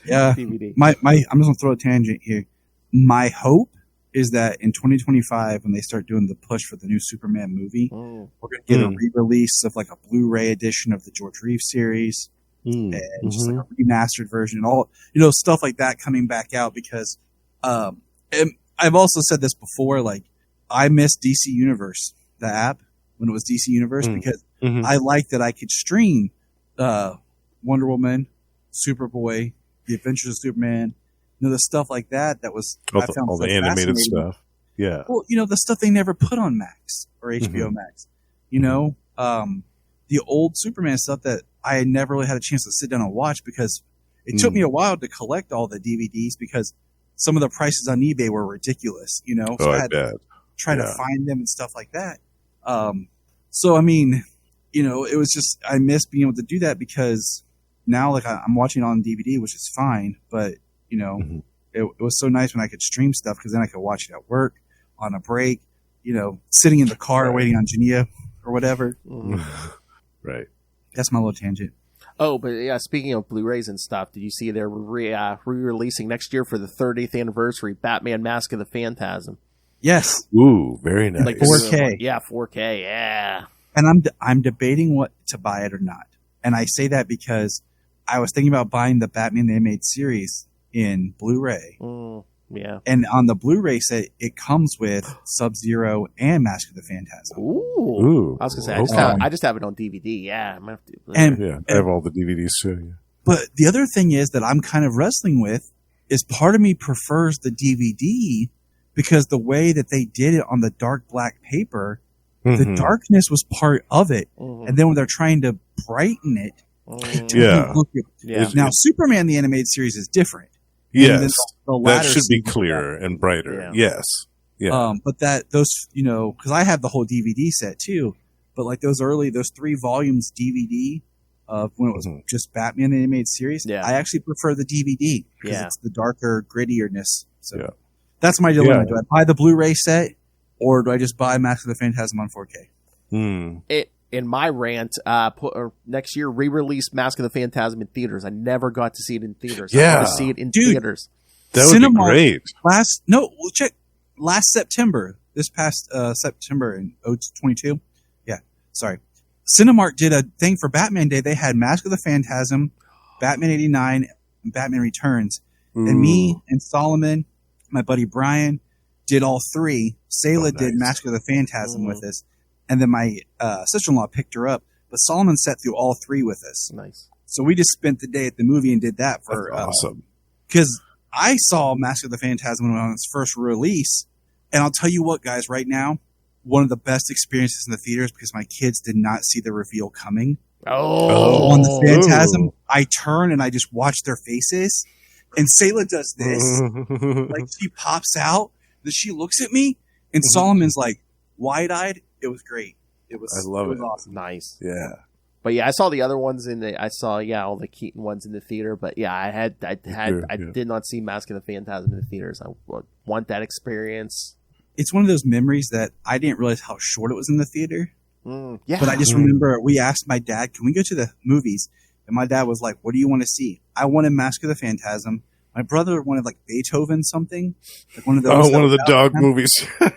Yeah, DVD. I'm just gonna throw a tangent here. My hope is that in 2025, when they start doing the push for the new Superman movie, we're gonna get a re-release of like a Blu-ray edition of the George Reeves series and just like a remastered version, and all stuff like that coming back out. Because and I've also said this before, like I miss DC Universe, the app when it was DC Universe, because I like that I could stream Wonder Woman, Superboy, The Adventures of Superman, the stuff like that. That was All I the, found all so the animated fascinating. stuff. Yeah. Well, the stuff they never put on Max or HBO Max. The old Superman stuff that I had never really had a chance to sit down and watch, because it took me a while to collect all the DVDs, because some of the prices on eBay were ridiculous. So I had to try to find them and stuff like that. So I mean, it was just, I miss being able to do that, because now like I'm watching it on DVD, which is fine, but it was so nice when I could stream stuff, because then I could watch it at work, on a break, sitting in the car waiting on Jania or whatever. Right. That's my little tangent. Oh, but yeah, speaking of Blu-rays and stuff, did you see they're re-releasing next year for the 30th anniversary Batman Mask of the Phantasm? Yes, Ooh, very nice. Like 4K. Yeah, 4K. Yeah. and I'm debating what to buy it or not. And I say that because I was thinking about buying the Batman the Animated Series in Blu-ray. Yeah. And on the Blu-ray set, it comes with Sub-Zero and Mask of the Phantasm. Ooh. I was gonna say I just have it on DVD. Yeah, I'm gonna have to. I have all the DVDs too. Yeah. But the other thing is that I'm kind of wrestling with is part of me prefers the DVD because the way that they did it on the dark black paper, the darkness was part of it, and then when they're trying to brighten it, Now Superman the Animated Series is different. Yes, the that should be clearer and brighter. Yeah. Yes, yeah. But because I have the whole DVD set too. But like those 3 volumes DVD of when it was just Batman the Animated Series, I actually prefer the DVD because it's the darker grittierness. So that's my dilemma. Do I buy the Blu-ray set or do I just buy Mask of the Phantasm on 4K? In my rant, next year re-release Mask of the Phantasm in theaters. I never got to see it in theaters. I want to see it in theaters. That would be great. Last September, this past September in 2022. Yeah, sorry. Cinemark did a thing for Batman Day. They had Mask of the Phantasm, Batman 89, and Batman Returns. And me and Solomon, my buddy Brian, did all 3. Sayla did Mask of the Phantasm with us. And then my sister-in-law picked her up. But Solomon sat through all 3 with us. Nice. So we just spent the day at the movie and did that for awesome. Because I saw Mask of the Phantasm when it was on its first release. And I'll tell you what, guys, right now, one of the best experiences in the theaters because my kids did not see the reveal coming. On the Phantasm, I turn and I just watch their faces. And Sayla does this. Like, she pops out. Then she looks at me. And Solomon's like, wide-eyed. It was great. It was awesome. Nice. Yeah. But yeah, I saw the other ones I saw all the Keaton ones in the theater. But yeah, I did not see Mask of the Phantasm in the theaters. I want that experience. It's one of those memories that I didn't realize how short it was in the theater. Yeah. But I just remember we asked my dad, can we go to the movies? And my dad was like, what do you want to see? I wanted Mask of the Phantasm. My brother wanted like Beethoven something. Like one of those. One of the dog movies.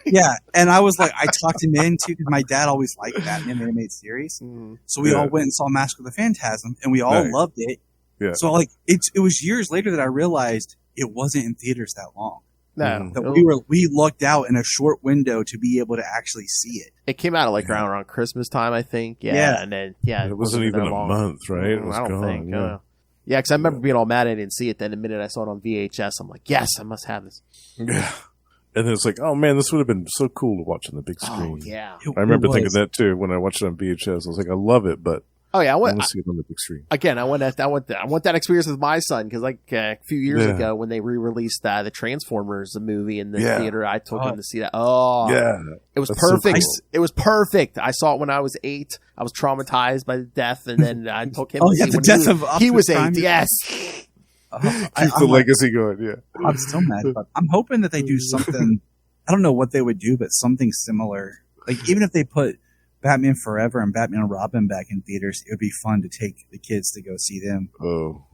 Yeah. And I was like, I talked him into because my dad always liked Batman the Animated Series. So we all went and saw Mask of the Phantasm and we all loved it. Yeah. So like it was years later that I realized it wasn't in theaters that long. No. That we lucked out in a short window to be able to actually see it. It came out like around Christmas time, I think. Yeah. And then, it wasn't even a month, right? It was I don't think. Yeah, because I remember being all mad I didn't see it. Then the minute I saw it on VHS, I'm like, yes, I must have this. Yeah. And then it's like, oh man, this would have been so cool to watch on the big screen. Oh, yeah. I remember thinking that too when I watched it on VHS. I was like, I love it, but I want to see it on the big screen. Again, I want that experience with my son because like a few years ago when they re-released the Transformers movie in the theater, I took him to see that. Oh, yeah, it was perfect. So cool. It was perfect. I saw it when I was 8. I was traumatized by the death, and then I took him. To see the death of he was 8. Yes. Keep the legacy going. Yeah, I'm still mad, but I'm hoping that they do something. I don't know what they would do, but something similar. Like even if they put Batman Forever and Batman and Robin back in theaters, it would be fun to take the kids to go see them. Oh,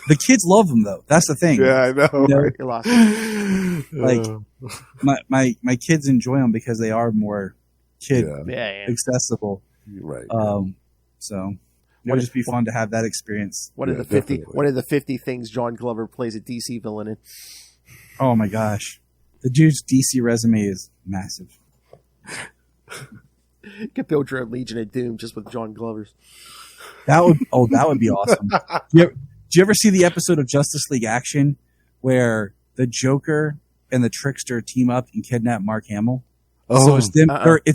the kids love them though. That's the thing. Yeah, I know. Like my kids enjoy them because they are more kid accessible. You're right. So it would just be fun to have that experience. What are the 50 things John Glover plays a DC villain in? Oh my gosh, the dude's DC resume is massive. Could build your own Legion of Doom just with John Glover's. That would be awesome. Do you ever see the episode of Justice League Action where the Joker and the Trickster team up and kidnap Mark Hamill? Oh, so it's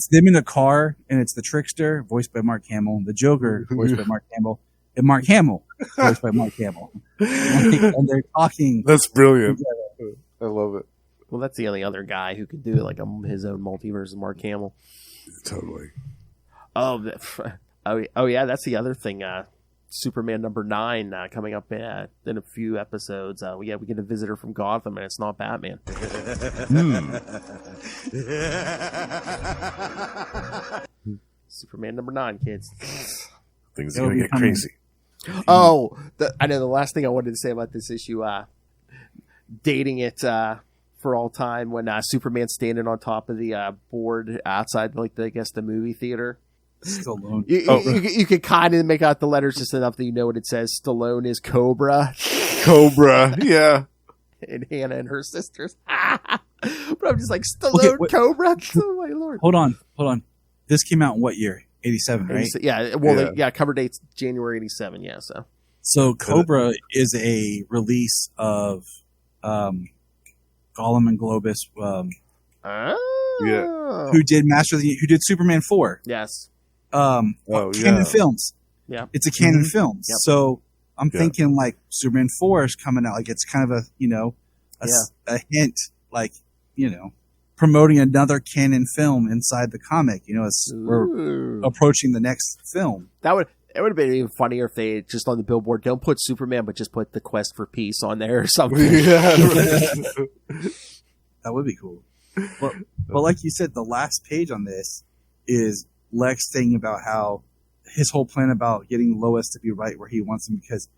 them in a car, and it's the Trickster, voiced by Mark Hamill, the Joker, voiced by Mark Hamill, and Mark Hamill, voiced by Mark Hamill. And they're talking. That's brilliant. Together. I love it. Well, that's the only other guy who could do like his own multiverse of Mark Hamill. Totally. Oh yeah, that's the other thing. Superman #9 coming up in a few episodes. We get a visitor from Gotham, and it's not Batman. Superman #9, kids. Things are gonna get crazy. Oh, I know. The last thing I wanted to say about this issue, dating it for all time when Superman's standing on top of the board outside, like, I guess, the movie theater. Stallone. You can kind of make out the letters just enough that you know what it says. Stallone is Cobra. Cobra, yeah. And Hannah and her sisters. But I'm just like, Stallone, Cobra? Oh, my Lord. Hold on. This came out in what year? 87, right? Yeah, cover date's January 87, yeah, so. So Cobra is a release of Gollum and Globus, who did Superman 4. Yes. Canon Films. Yeah. It's a Canon Films. Yep. So I'm thinking like Superman 4 is coming out. Like it's kind of a hint, like, promoting another canon film inside the comic. We're approaching the next film. It would have been even funnier if they just on the billboard don't put Superman, but just put the Quest for Peace on there or something. That would be cool. But like you said, the last page on this is Lex saying about how his whole plan about getting Lois to be right where he wants him, because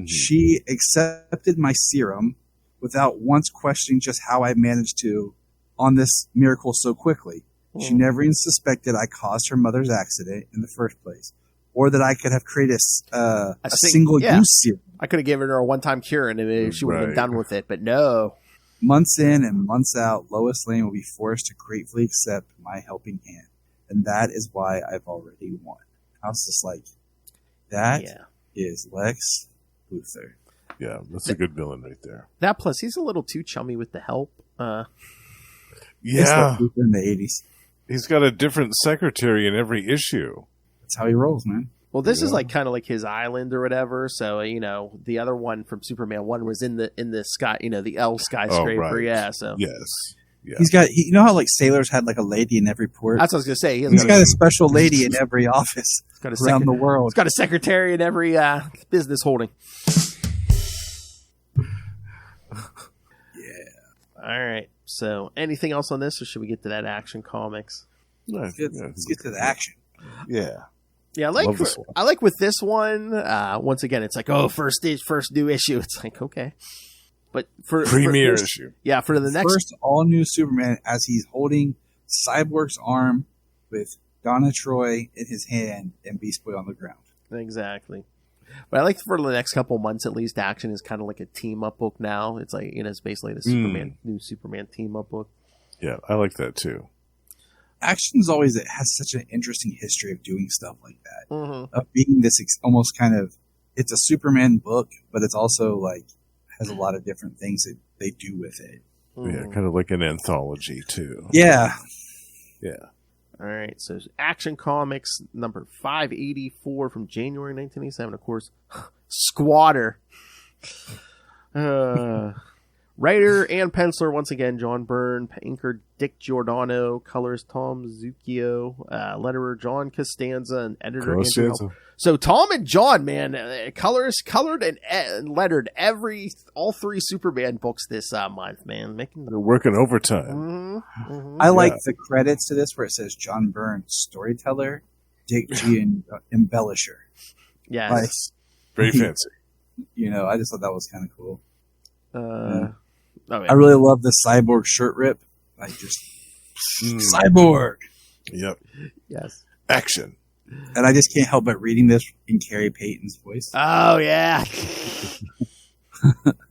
she accepted my serum without once questioning just how I managed to on this miracle so quickly. She never even suspected I caused her mother's accident in the first place, or that I could have created a single-use serum. I could have given her a one-time cure and she would have been done with it, but no. Months in and months out, Lois Lane will be forced to gratefully accept my helping hand. And that is why I've already won. I was just like, that is Lex Luthor. Yeah, that's a good villain right there. That plus, he's a little too chummy with the help. Yeah. Like in the 80s. He's got a different secretary in every issue. That's how he rolls, man. Well, this is like kind of like his island or whatever. So, the other one from Superman 1 was in the sky, the L skyscraper. Oh, right. Yeah. So yes. Yeah. He's got, how like sailors had like a lady in every port? That's what I was going to say. He's got a special lady in every office around the world. He's got a secretary in every business holding. All right. So, anything else on this, or should we get to that Action Comics? Let's get to the action. Yeah. Yeah, I like with this one. Once again, it's like, first new issue. It's like, okay, but for premiere issue. Yeah, for the next first all new Superman, as he's holding Cyborg's arm with Donna Troy in his hand and Beast Boy on the ground. Exactly. But I like for the next couple months at least, Action is kind of like a team up book now. It's like it's basically the new Superman team up book. Yeah, I like that too. Action's always has such an interesting history of doing stuff like that. Of being this almost kind of, it's a Superman book, but it's also like has a lot of different things that they do with it. Yeah, kind of like an anthology too. Yeah. Yeah. All right, so Action Comics number 584 from January 1987. Of course, Squatter. Writer and penciler, once again, John Byrne. Inker, Dick Giordano. Colors, Tom Zucchio. Letterer, John Costanza. And editor, Andrew Help. So Tom and John, man, colored and lettered all three Superman books this month, man. They're working overtime. I like the credits to this where it says John Byrne, storyteller, Dick G, and embellisher. Yeah, like, very fancy. I just thought that was kind of cool. I really love the Cyborg shirt rip. Like just Cyborg. Yep. Yes. Action. And I just can't help but reading this in Carrie Payton's voice. Oh yeah.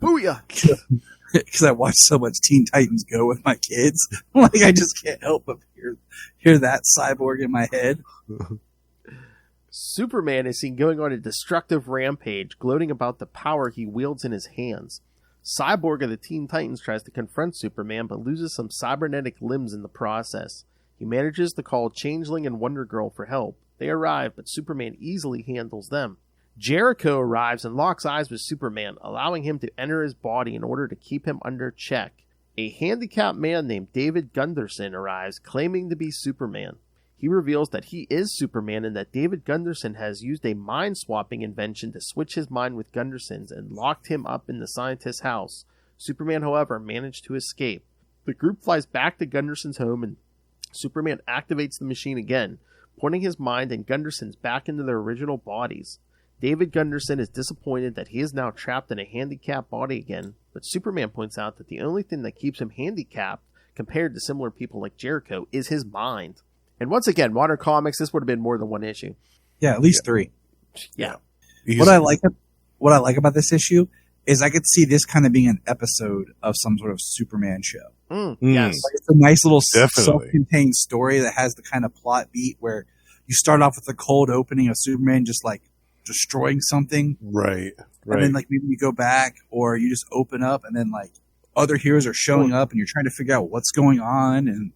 Booyah. Because I watch so much Teen Titans Go with my kids. Like I just can't help but hear that Cyborg in my head. Superman is seen going on a destructive rampage, gloating about the power he wields in his hands. Cyborg of the Teen Titans tries to confront Superman, but loses some cybernetic limbs in the process. He manages to call Changeling and Wonder Girl for help. They arrive, but Superman easily handles them. Jericho arrives and locks eyes with Superman, allowing him to enter his body in order to keep him under check. A handicapped man named David Gunderson arrives, claiming to be Superman. He reveals that he is Superman and that David Gunderson has used a mind-swapping invention to switch his mind with Gunderson's and locked him up in the scientist's house. Superman, however, managed to escape. The group flies back to Gunderson's home and Superman activates the machine again, pointing his mind and Gunderson's back into their original bodies. David Gunderson is disappointed that he is now trapped in a handicapped body again, but Superman points out that the only thing that keeps him handicapped compared to similar people like Jericho is his mind. And once again, modern comics, this would have been more than one issue. Yeah, at least 3. Yeah. What I like about this issue is I could see this kind of being an episode of some sort of Superman show. Yes. Like, it's a nice little Definitely. self-contained story that has the kind of plot beat where you start off with the cold opening of Superman just like destroying something. Right. And then like maybe you go back or you just open up and then like other heroes are showing up and you're trying to figure out what's going on. And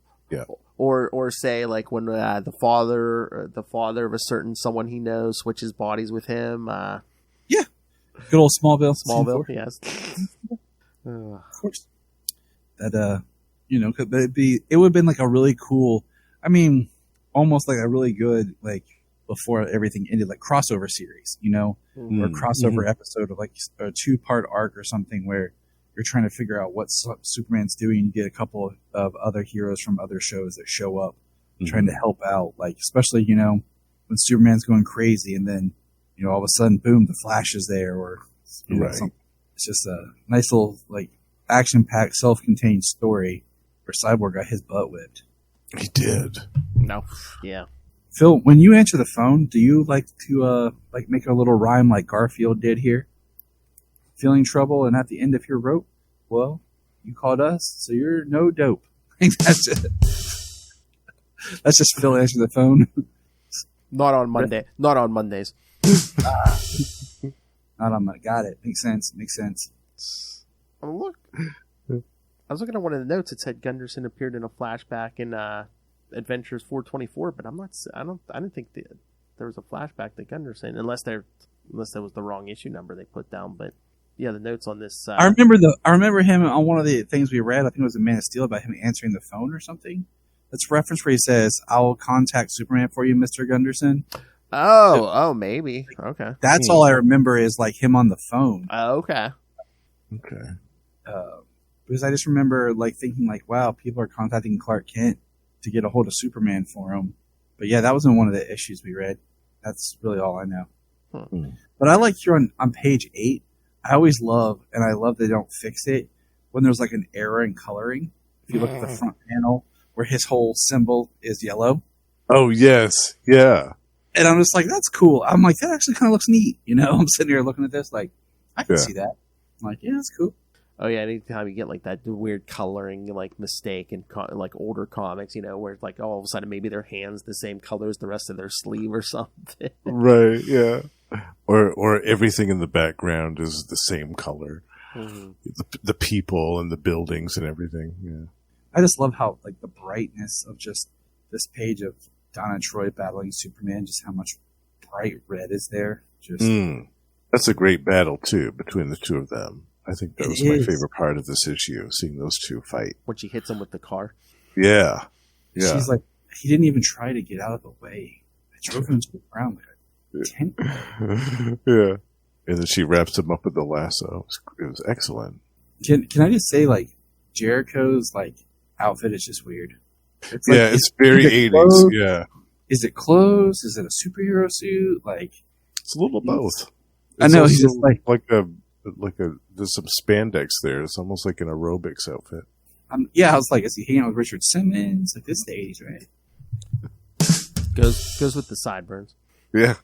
Or say like when the father of a certain someone he knows switches bodies with him. good old Smallville. Smallville, yes. Of course. That it would have been like a really cool, I mean, almost like a really good like before everything ended, like crossover series, or crossover episode of like a 2-part arc or something where you're trying to figure out what Superman's doing. You get a couple of other heroes from other shows that show up trying to help out, like especially when Superman's going crazy and then all of a sudden, boom, the Flash is there, or something. It's just a nice little like action-packed, self-contained story where Cyborg got his butt whipped. He did. No, yeah. Phil, when you answer the phone, do you like to like make a little rhyme like Garfield did here? Feeling trouble, and at the end of your rope, well, you called us, so you're no dope. That's just Phil answering the phone. Not on Monday. Not on Mondays. Not on my. Got it. Makes sense. Oh, look. I was looking at one of the notes. It said Gunderson appeared in a flashback in Adventures 424, but I didn't think there was a flashback to Gunderson unless that was the wrong issue number they put down. But yeah, the notes on this. I remember him on one of the things we read. I think it was a Man of Steel about him answering the phone or something. That's a reference where he says, "I will contact Superman for you, Mr. Gunderson." Oh, maybe. Okay. That's all I remember is like him on the phone. Okay. Because I just remember like thinking like, wow, people are contacting Clark Kent to get a hold of Superman for him. But yeah, that wasn't one of the issues we read. That's really all I know. But I like here on page 8. I always love they don't fix it when there's like an error in coloring. If you look at the front panel where his whole symbol is yellow. Oh yes, yeah. And I'm just like, that's cool. I'm like, that actually kind of looks neat. I'm sitting here looking at this like, I can see that. I'm like, yeah, that's cool. Oh yeah, anytime you get like that weird coloring like mistake in like older comics, where it's like all of a sudden maybe their hand's the same color as the rest of their sleeve or something. Right, yeah. Or everything in the background is the same color. The people and the buildings and everything. Yeah. I just love how like the brightness of just this page of Donna Troy battling Superman, just how much bright red is there. That's a great battle too between the two of them. I think that was my favorite part of this issue, seeing those two fight. When she hits him with the car. Yeah. She's like, he didn't even try to get out of the way. I drove him to the ground like a tent. Yeah. And then she wraps him up with the lasso. It was excellent. Can I just say, like, Jericho's like outfit is just weird. It's like, it's very 80s. Clothes? Yeah. Is it clothes? Is it a superhero suit? Like, it's a little of both. I know he's just like there's some spandex there. It's almost like an aerobics outfit. I was like, is he hanging out with Richard Simmons? Like, this is the 80s, right? Goes with the sideburns. Yeah,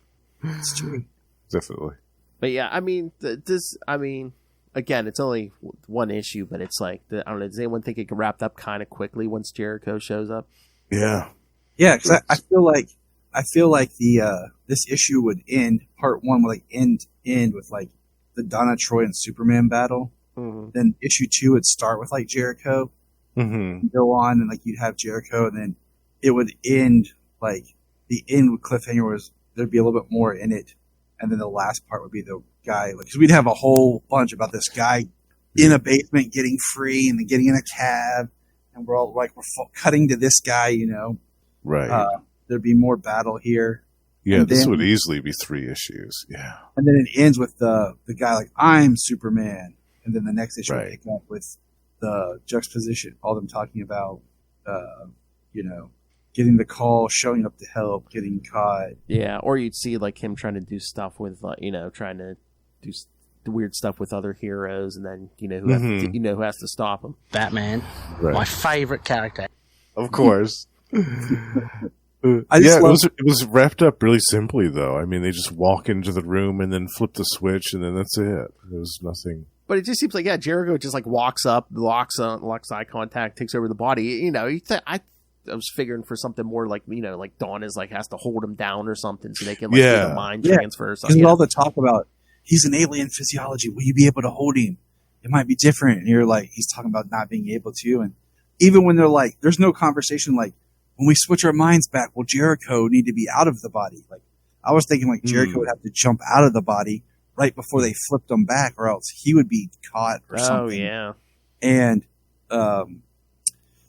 it's true. Definitely. But yeah, I mean, again, it's only one issue, but it's like, I don't know, does anyone think it could wrap up kind of quickly once Jericho shows up? Yeah. Yeah, because I feel like the this issue would end, part 1 would like end with like the Donna Troy and Superman battle. Mm-hmm. Then issue 2 would start with like Jericho, go on, and like you'd have Jericho, and then it would end like the end with cliffhanger was there'd be a little bit more in it, and then the last part would be the guy, like, because we'd have a whole bunch about this guy in a basement getting free, and then getting in a cab, and we're all like we're cutting to this guy, right. There'd be more battle here. Yeah, this would easily be 3 issues. Yeah. And then it ends with the guy like, I'm Superman. And then the next issue would pick up with the juxtaposition, all them talking about, getting the call, showing up to help, getting caught. Yeah, or you'd see like him trying to do stuff with, trying to do weird stuff with other heroes, and then who has to, who has to stop him. Batman, Right. my favorite character. Of course. It was wrapped up really simply, though. I mean, they just walk into the room and then flip the switch, and then that's it. There was nothing. But it just seems like Jericho just like walks up, locks eye contact, takes over the body. I was figuring for something more like like Dawn is like has to hold him down or something so they can like do the mind transfer or something. Because all the talk about he's an alien physiology. Will you be able to hold him? It might be different. And you're like, he's talking about not being able to. And even when they're like, there's no conversation like, when we switch our minds back, will Jericho need to be out of the body? Like, I was thinking like Jericho would have to jump out of the body right before they flipped him back, or else he would be caught or something. Oh, yeah. And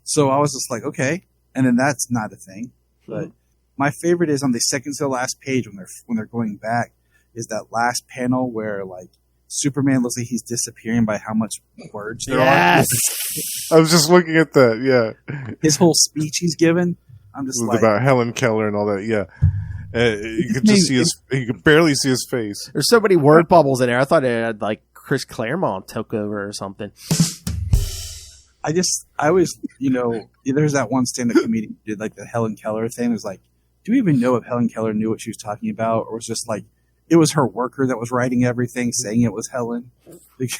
so I was just like, okay. And then that's not a thing. But my favorite is on the second to last page when they're going back is that last panel where like Superman looks like he's disappearing by how much words there are. I was just looking at that. Yeah, his whole speech he's given. I'm just like about Helen Keller and all that. Yeah, you could just see you could barely see his face. There's so many word bubbles in there. I thought it had like Chris Claremont took over or something. I always, there's that one stand-up comedian who did like the Helen Keller thing. It was like, do we even know if Helen Keller knew what she was talking about, or was just like it was her worker that was writing everything, saying it was Helen? It's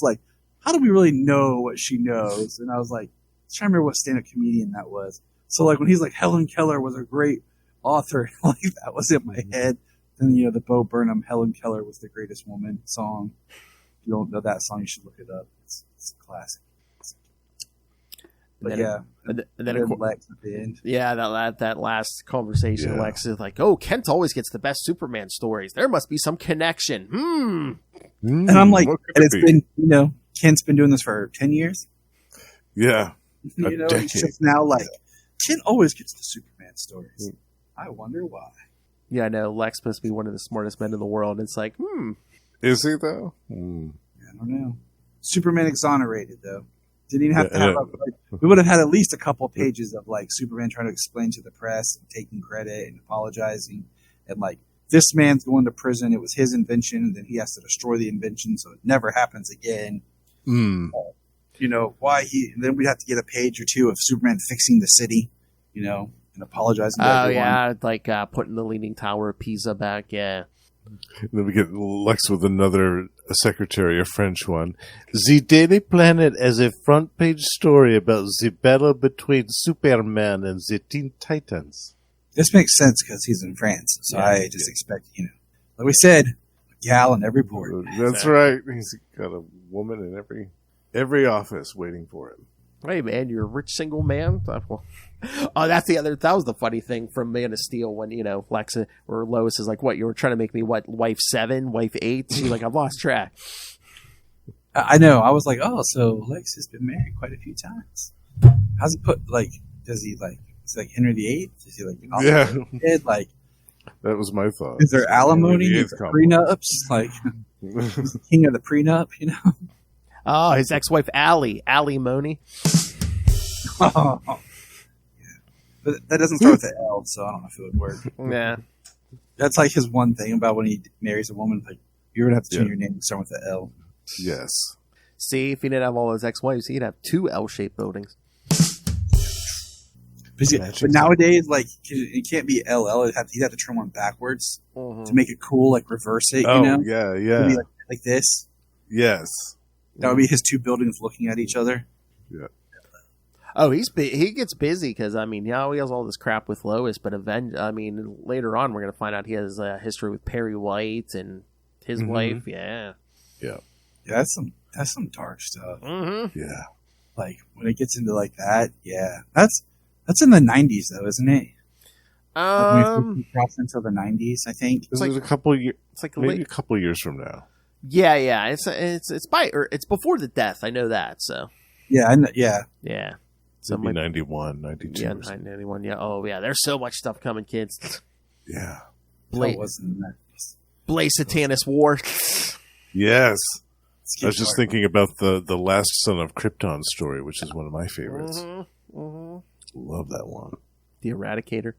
like, how do we really know what she knows? And I was like, trying to remember what stand-up comedian that was. So like when he's like, Helen Keller was a great author, like that was in my head. Then the Bo Burnham Helen Keller was the greatest woman song. If you don't know that song, you should look it up. It's a classic. But and then Lex at the end. Yeah, that last conversation, Lex is like, "Oh, Kent always gets the best Superman stories. There must be some connection." And I'm like, and it's been Kent's been doing this for 10 years. Yeah, he's just now like Kent always gets the Superman stories. I wonder why. Yeah, I know Lex supposed to be one of the smartest men in the world. It's like, is he though? I don't know. Superman exonerated though. Didn't even have to have we would have had at least a couple pages of like Superman trying to explain to the press and taking credit and apologizing and like this man's going to prison. It was his invention, and then he has to destroy the invention so it never happens again. Why he? And then we'd have to get a page or two of Superman fixing the city, and apologizing. To everyone. Yeah, like putting the Leaning Tower of Pisa back. Yeah. And then we get Lex with another secretary, a French one. The Daily Planet as a front page story about the battle between Superman and the Teen Titans. This makes sense because he's in France, so I just expect, like we said, a gal in every port. That's right. He's got a woman in every office waiting for him. Hey man, you're a rich single man. That was the funny thing from Man of Steel when Lex or Lois is like, "What, you were trying to make me wife 7, wife 8?" She's like, "I've lost track." I know. I was like, "Oh, so Lex has been married quite a few times." How's he put like? Does he like? Is it like Henry VIII? Is he like? Kid? Like that was my thought. Is there alimony? Is there prenups? Like king of the prenup? Oh, his ex-wife Allie Money. Oh. But that doesn't start with an L, so I don't know if it would work. Yeah. That's like his one thing about when he marries a woman. Like, you're going to have to change your name to start with an L. Yes. See, if he didn't have all those ex-wives, he'd have 2 L-shaped buildings. But nowadays, like, it can't be LL. He'd have to turn one backwards to make it cool, like reverse it, Yeah. It'd be like this. Yes. That would be his 2 buildings looking at each other. Yeah. Oh, he gets busy because he has all this crap with Lois, but later on we're gonna find out he has a history with Perry White and his wife. Yeah. That's some dark stuff. Mm-hmm. Yeah. Like when it gets into like that, that's in the 90s though, isn't it? When it crossed into the 90s, I think. It's like a couple years. It's like maybe a couple of years from now. Yeah. It's before the death. I know that. So. Yeah. Yeah. So maybe 91, 92. Yeah, 91. Yeah. Oh, yeah. There's so much stuff coming, kids. Yeah. Blaze Satanist War. Yes. I was just thinking about the Last Son of Krypton story, which is one of my favorites. Love that one. The Eradicator.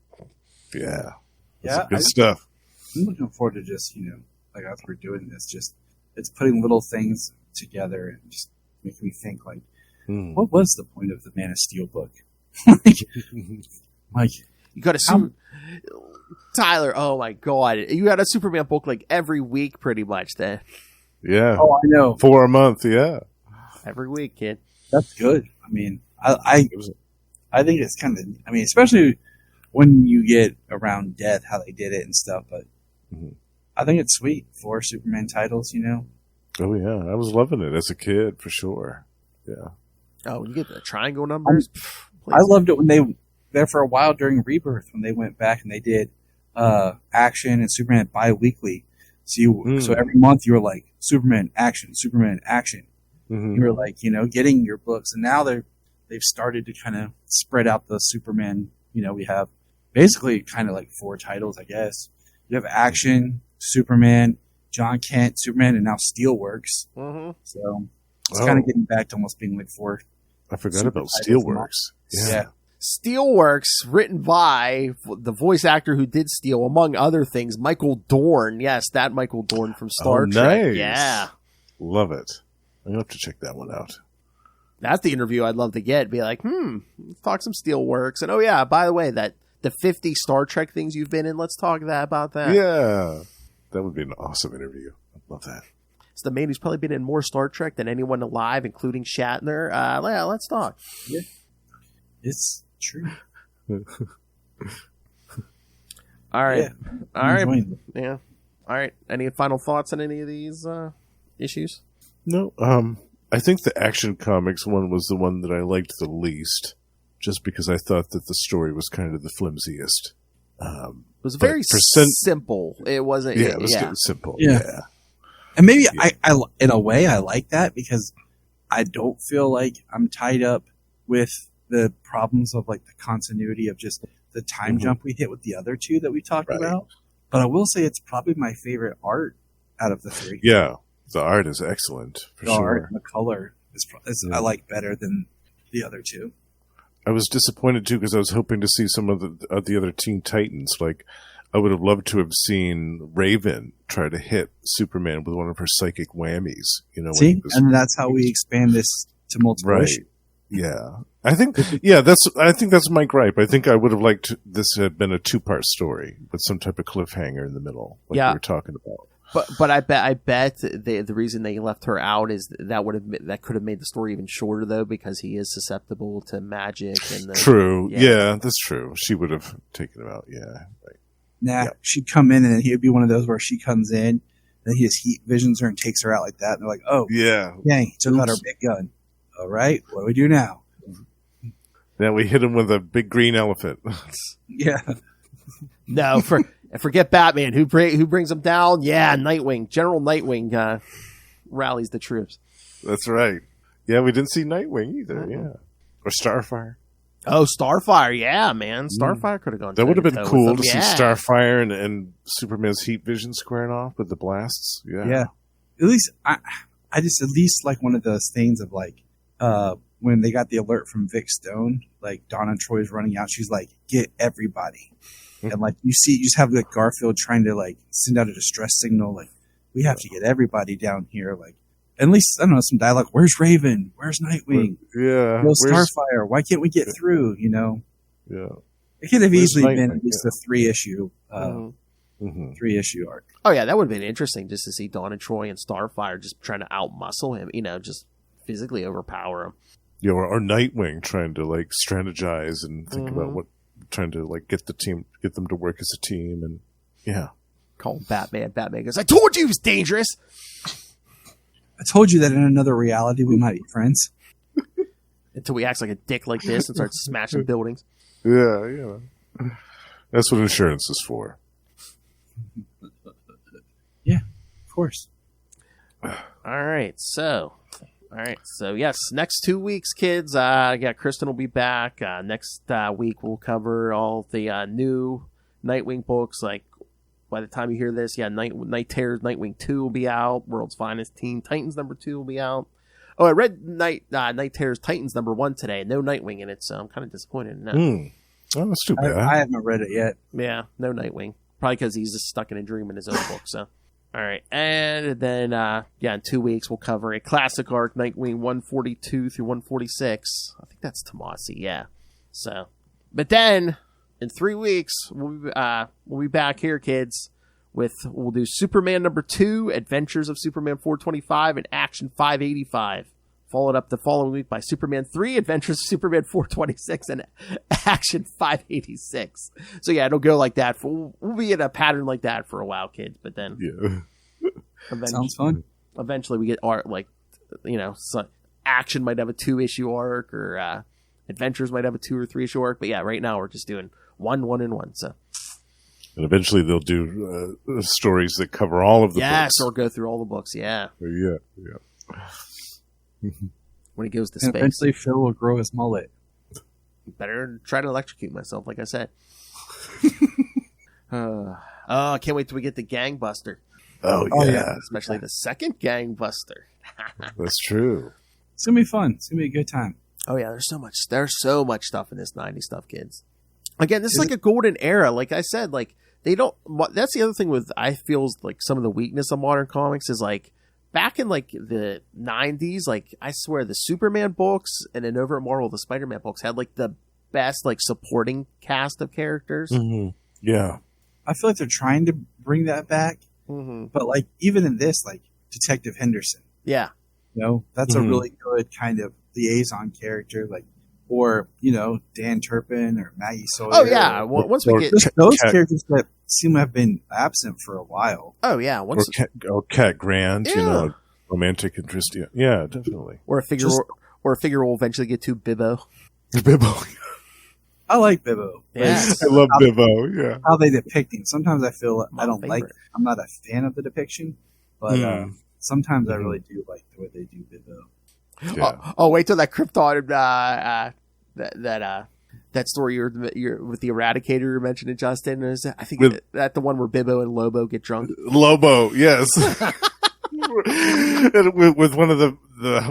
Yeah. Yeah, That's good stuff. I'm looking forward to just, like as we're doing this, just it's putting little things together and just making me think, like, what was the point of the Man of Steel book? like, you got to Tyler, oh my God. You got a Superman book like every week pretty much then. Yeah. Oh, I know. 4 a month, yeah. Every week, kid. That's good. I mean, I think it's kind of, especially when you get around death, how they did it and stuff, but I think it's sweet. 4 Superman titles, Oh, yeah. I was loving it as a kid, for sure. Yeah. Oh, you get the triangle numbers? I loved it when there for a while during Rebirth, when they went back and they did Action and Superman bi-weekly. So every month you were like, Superman, Action, Superman, Action. You were like, getting your books. And now they've started to kind of spread out the Superman. We have basically kind of like 4 titles, I guess. You have Action, Superman, John Kent, Superman, and now Steelworks. So it's kind of getting back to almost being like 4. I forgot about Steelworks. Yeah. Steelworks, written by the voice actor who did Steel, among other things, Michael Dorn. Yes, that Michael Dorn from Star Trek. Nice. Yeah. Love it. I'm going to have to check that one out. That's the interview I'd love to get. Be like, let's talk some Steelworks. And oh yeah, by the way, the 50 Star Trek things you've been in, let's talk about that. Yeah. That would be an awesome interview. I'd love that. It's the man who's probably been in more Star Trek than anyone alive, including Shatner. Yeah, let's talk. Yeah. It's true. All right. Yeah. All right. Yeah. All right. Any final thoughts on any of these issues? No. I think the Action Comics one was the one that I liked the least, just because I thought that the story was kind of the flimsiest. It was very simple. It wasn't. Yeah, it was simple. Yeah. And maybe I, in a way, I like that because I don't feel like I'm tied up with the problems of like the continuity of just the time jump we hit with the other 2 that we talked about. But I will say it's probably my favorite art out of the 3. Yeah, the art is excellent for the sure. Art and the color is I like better than the other 2. I was disappointed too because I was hoping to see some of the other Teen Titans. Like, I would have loved to have seen Raven try to hit Superman with one of her psychic whammies. See, and that's how we expand this to multiple issues. Yeah, I think that's my gripe. I think I would have liked this to have been a 2-part story with some type of cliffhanger in the middle, like we were talking about. But I bet the reason they left her out is that could have made the story even shorter though, because he is susceptible to magic and true. Yeah, that's true. She would have taken him out. Yeah, right. Nah, she'd come in and he'd be one of those where she comes in and he just heat visions her and takes her out like that. And they're like, oh, yeah, dang, he took out her big gun. All right, what do we do now? Now we hit him with a big green elephant. Yeah. No, forget Batman. Who brings him down? Yeah, Nightwing. General Nightwing rallies the troops. That's right. Yeah, we didn't see Nightwing either. Yeah, or Starfire. Oh, Starfire. Yeah, man. Starfire could have gone. That would have been cool to see Starfire and Superman's heat vision squaring off with the blasts. Yeah. Yeah. At least I just at least like one of those things of like when they got the alert from Vic Stone, like Donna Troy's running out, she's like, get everybody. And like you just have like Garfield trying to like send out a distress signal, like we have to get everybody down here. Like at least I don't know, some dialogue. Where's Raven? Where's Nightwing? Yeah. Where's Starfire? Why can't we get through? Yeah. It could have easily Nightwing? been at least a 3-issue 3-issue arc. Oh yeah, that would have been interesting just to see Dawn and Troy and Starfire just trying to outmuscle him. Just physically overpower him. Yeah, or Nightwing trying to like strategize and think about what, trying to like get them to work as a team, and yeah. Call Batman. Batman goes, I told you he was dangerous. I told you that in another reality we might be friends. Until he acts like a dick like this and starts smashing buildings. Yeah. That's what insurance is for. Yeah, of course. All right, so yes, next 2 weeks, kids. Kristen will be back. Next week we'll cover all the new Nightwing books. Like by the time you hear this, Night Terrors Nightwing 2 will be out. World's Finest Teen Titans #2 will be out. Oh, I read Night Terrors Titans #1 today. No Nightwing in it, so I'm kind of disappointed in that. Oh, that's too bad. I haven't read it yet. Yeah, no Nightwing. Probably because he's just stuck in a dream in his own book. So, all right, and then in 2 weeks we'll cover a classic arc, Nightwing 142 through 146. I think that's Tomasi. Yeah. So, but then in 3 weeks we'll be back here, kids. We'll do Superman #2, Adventures of Superman 425, and Action 585. Followed up the following week by Superman 3, Adventures of Superman 426, and Action 586. So yeah, it'll go like that. We'll be in a pattern like that for a while, kids. But then, Sounds fun. Eventually, we get art so Action might have a 2-issue arc, or Adventures might have a 2 or 3 issue arc. But yeah, right now we're just doing 1, 1, and 1. So. And eventually they'll do stories that cover all of the books. Yes, or go through all the books. Yeah. Yeah. When he goes to And space. eventually Phil will grow his mullet. Better try to electrocute myself, like I said. I can't wait till we get the Gangbuster. Oh, yeah. Especially the second Gangbuster. That's true. It's going to be fun. It's going to be a good time. Oh, yeah, there's so much stuff in this 90s stuff, kids. Again, this is like a golden era. Like I said, like, they don't... That's the other thing with, I feel, like, some of the weakness of modern comics is, like, back in, like, the 90s, like, I swear, the Superman books and then over at Marvel, the Spider-Man books had, like, the best, like, supporting cast of characters. Mm-hmm. Yeah. I feel like they're trying to bring that back. Mm-hmm. But, like, even in this, like, Detective Henderson. Yeah. You know, that's a really good kind of liaison character, like, or, you know, Dan Turpin or Maggie Sawyer. Oh, yeah. Once we get... Those characters that seem to have been absent for a while. Oh, yeah. Cat Grant, you know, romantic interest. Yeah, definitely. Or a figure will eventually get to Bibbo. Bibbo. I like Bibbo. Yes. I love Bibbo, yeah. How they depict him. Sometimes I feel My I don't favorite. like, I'm not a fan of the depiction, but sometimes I really do like the way they do Bibbo. Yeah. Oh, wait till that Krypton, that story you're with the Eradicator you mentioned, Justin. I think that the one where Bibbo and Lobo get drunk. Lobo, yes. with one of the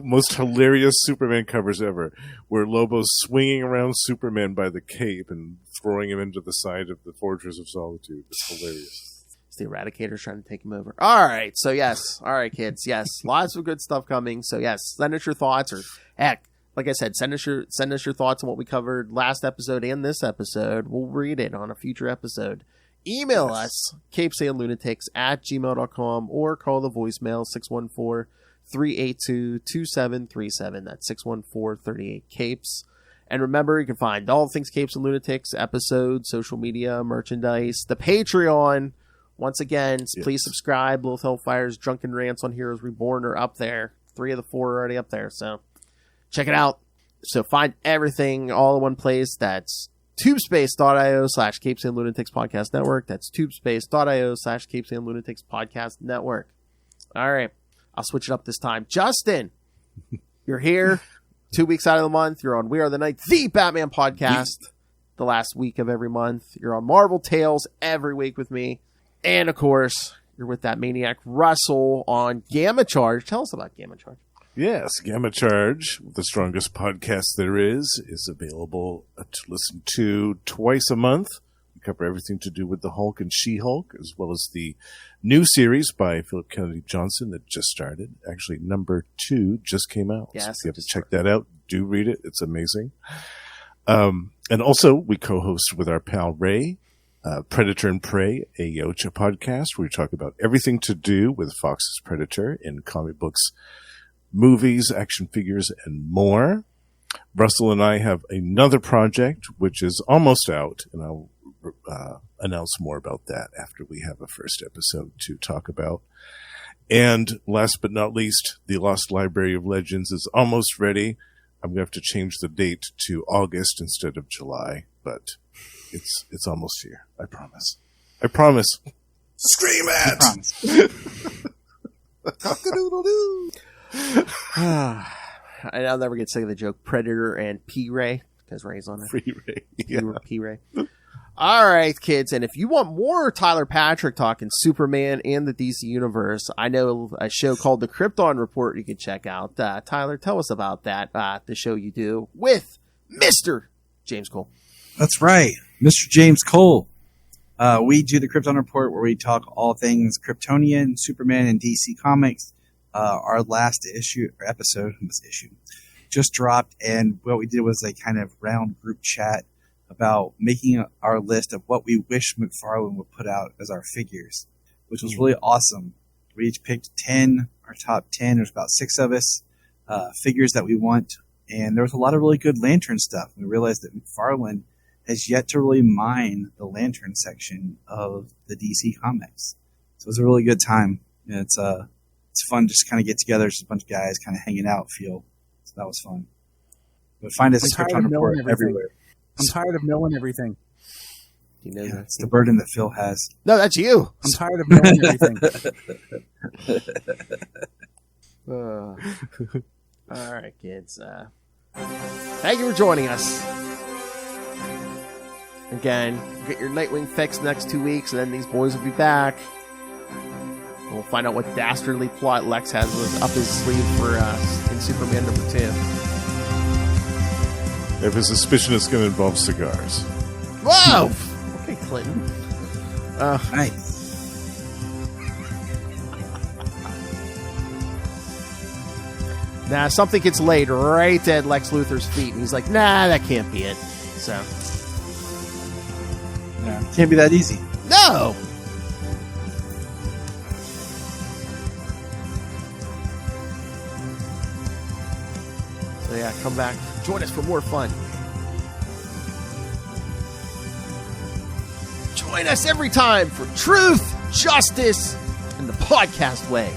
most hilarious Superman covers ever, where Lobo's swinging around Superman by the cape and throwing him into the side of the Fortress of Solitude. It's hilarious. It's the Eradicator trying to take him over. All right, so yes. All right, kids. Yes, lots of good stuff coming. So yes, send us your thoughts, or heck, like I said, send us your thoughts on what we covered last episode and this episode. We'll read it on a future episode. Email us, CapesandLunatics@gmail.com, or call the voicemail 614-382-2737. That's 614-38-CAPES. And remember, you can find all things Capes and Lunatics, episodes, social media, merchandise, the Patreon. Once again, please subscribe. Lilith Hellfire's Drunken Rants on Heroes Reborn are up there. 3 of the 4 are already up there, so check it out. So find everything all in one place. That's tubespace.io/CapesandLunatics Podcast Network. That's tubespace.io/CapesandLunatics Podcast Network. All right. I'll switch it up this time. Justin, you're here 2 weeks out of the month. You're on We Are the Night, the Batman podcast, the last week of every month. You're on Marvel Tales every week with me. And, of course, you're with that maniac Russell on Gamma Charge. Tell us about Gamma Charge. Yes, Gamma Charge, the strongest podcast there is available to listen to twice a month. We cover everything to do with the Hulk and She-Hulk, as well as the new series by Philip Kennedy Johnson that just started. Actually, number 2 just came out. Yes, so if you have to check that out, do read it. It's amazing. And also, we co-host with our pal Ray, Predator and Prey, a Yocha podcast, where we talk about everything to do with Fox's Predator in comic books, movies, action figures, and more. Russell and I have another project which is almost out, and I'll announce more about that after we have a first episode to talk about. And last but not least, the Lost Library of Legends is almost ready. I'm going to have to change the date to August instead of July, but it's almost here. I promise. Scream at! Cock-a-doodle-doo. I'll never get sick of the joke Predator and P-Ray, because Ray's on it. Free Ray. Yeah. P-Ray. All right, kids, and if you want more Tyler Patrick talking Superman and the DC Universe, I know a show called The Krypton Report you can check out. Tyler, tell us about that, the show you do with Mr. James Cole. That's right. Mr. James Cole. We do the Krypton Report where we talk all things Kryptonian, Superman, and DC Comics. Our last episode just dropped, and what we did was a kind of round group chat about making our list of what we wish McFarlane would put out as our figures, which was really awesome. We each picked 10, our top 10. There's about 6 of us, figures that we want, and there was a lot of really good Lantern stuff. We realized that McFarlane has yet to really mine the Lantern section of the DC Comics. So it was a really good time. And it's fun just kind of get together, just a bunch of guys kind of hanging out feel. So that was fun. But find us at Krypton Report everywhere. I'm tired of milling everything. You know Yeah, it's the burden that Phil has. No, that's you. I'm tired of milling everything. All right, kids. Thank you for joining us. Again, get your Nightwing fix next 2 weeks, and then these boys will be back. And we'll find out what dastardly plot Lex has up his sleeve for us in Superman #2. I have a suspicion it's going to involve cigars. Whoa! Okay, Clinton. Nice. Nah, something gets laid right at Lex Luthor's feet, and he's like, nah, that can't be it. So, Yeah, can't be that easy. no! So yeah, come back. Join us for more fun. Join us every time for truth, justice, and the podcast way.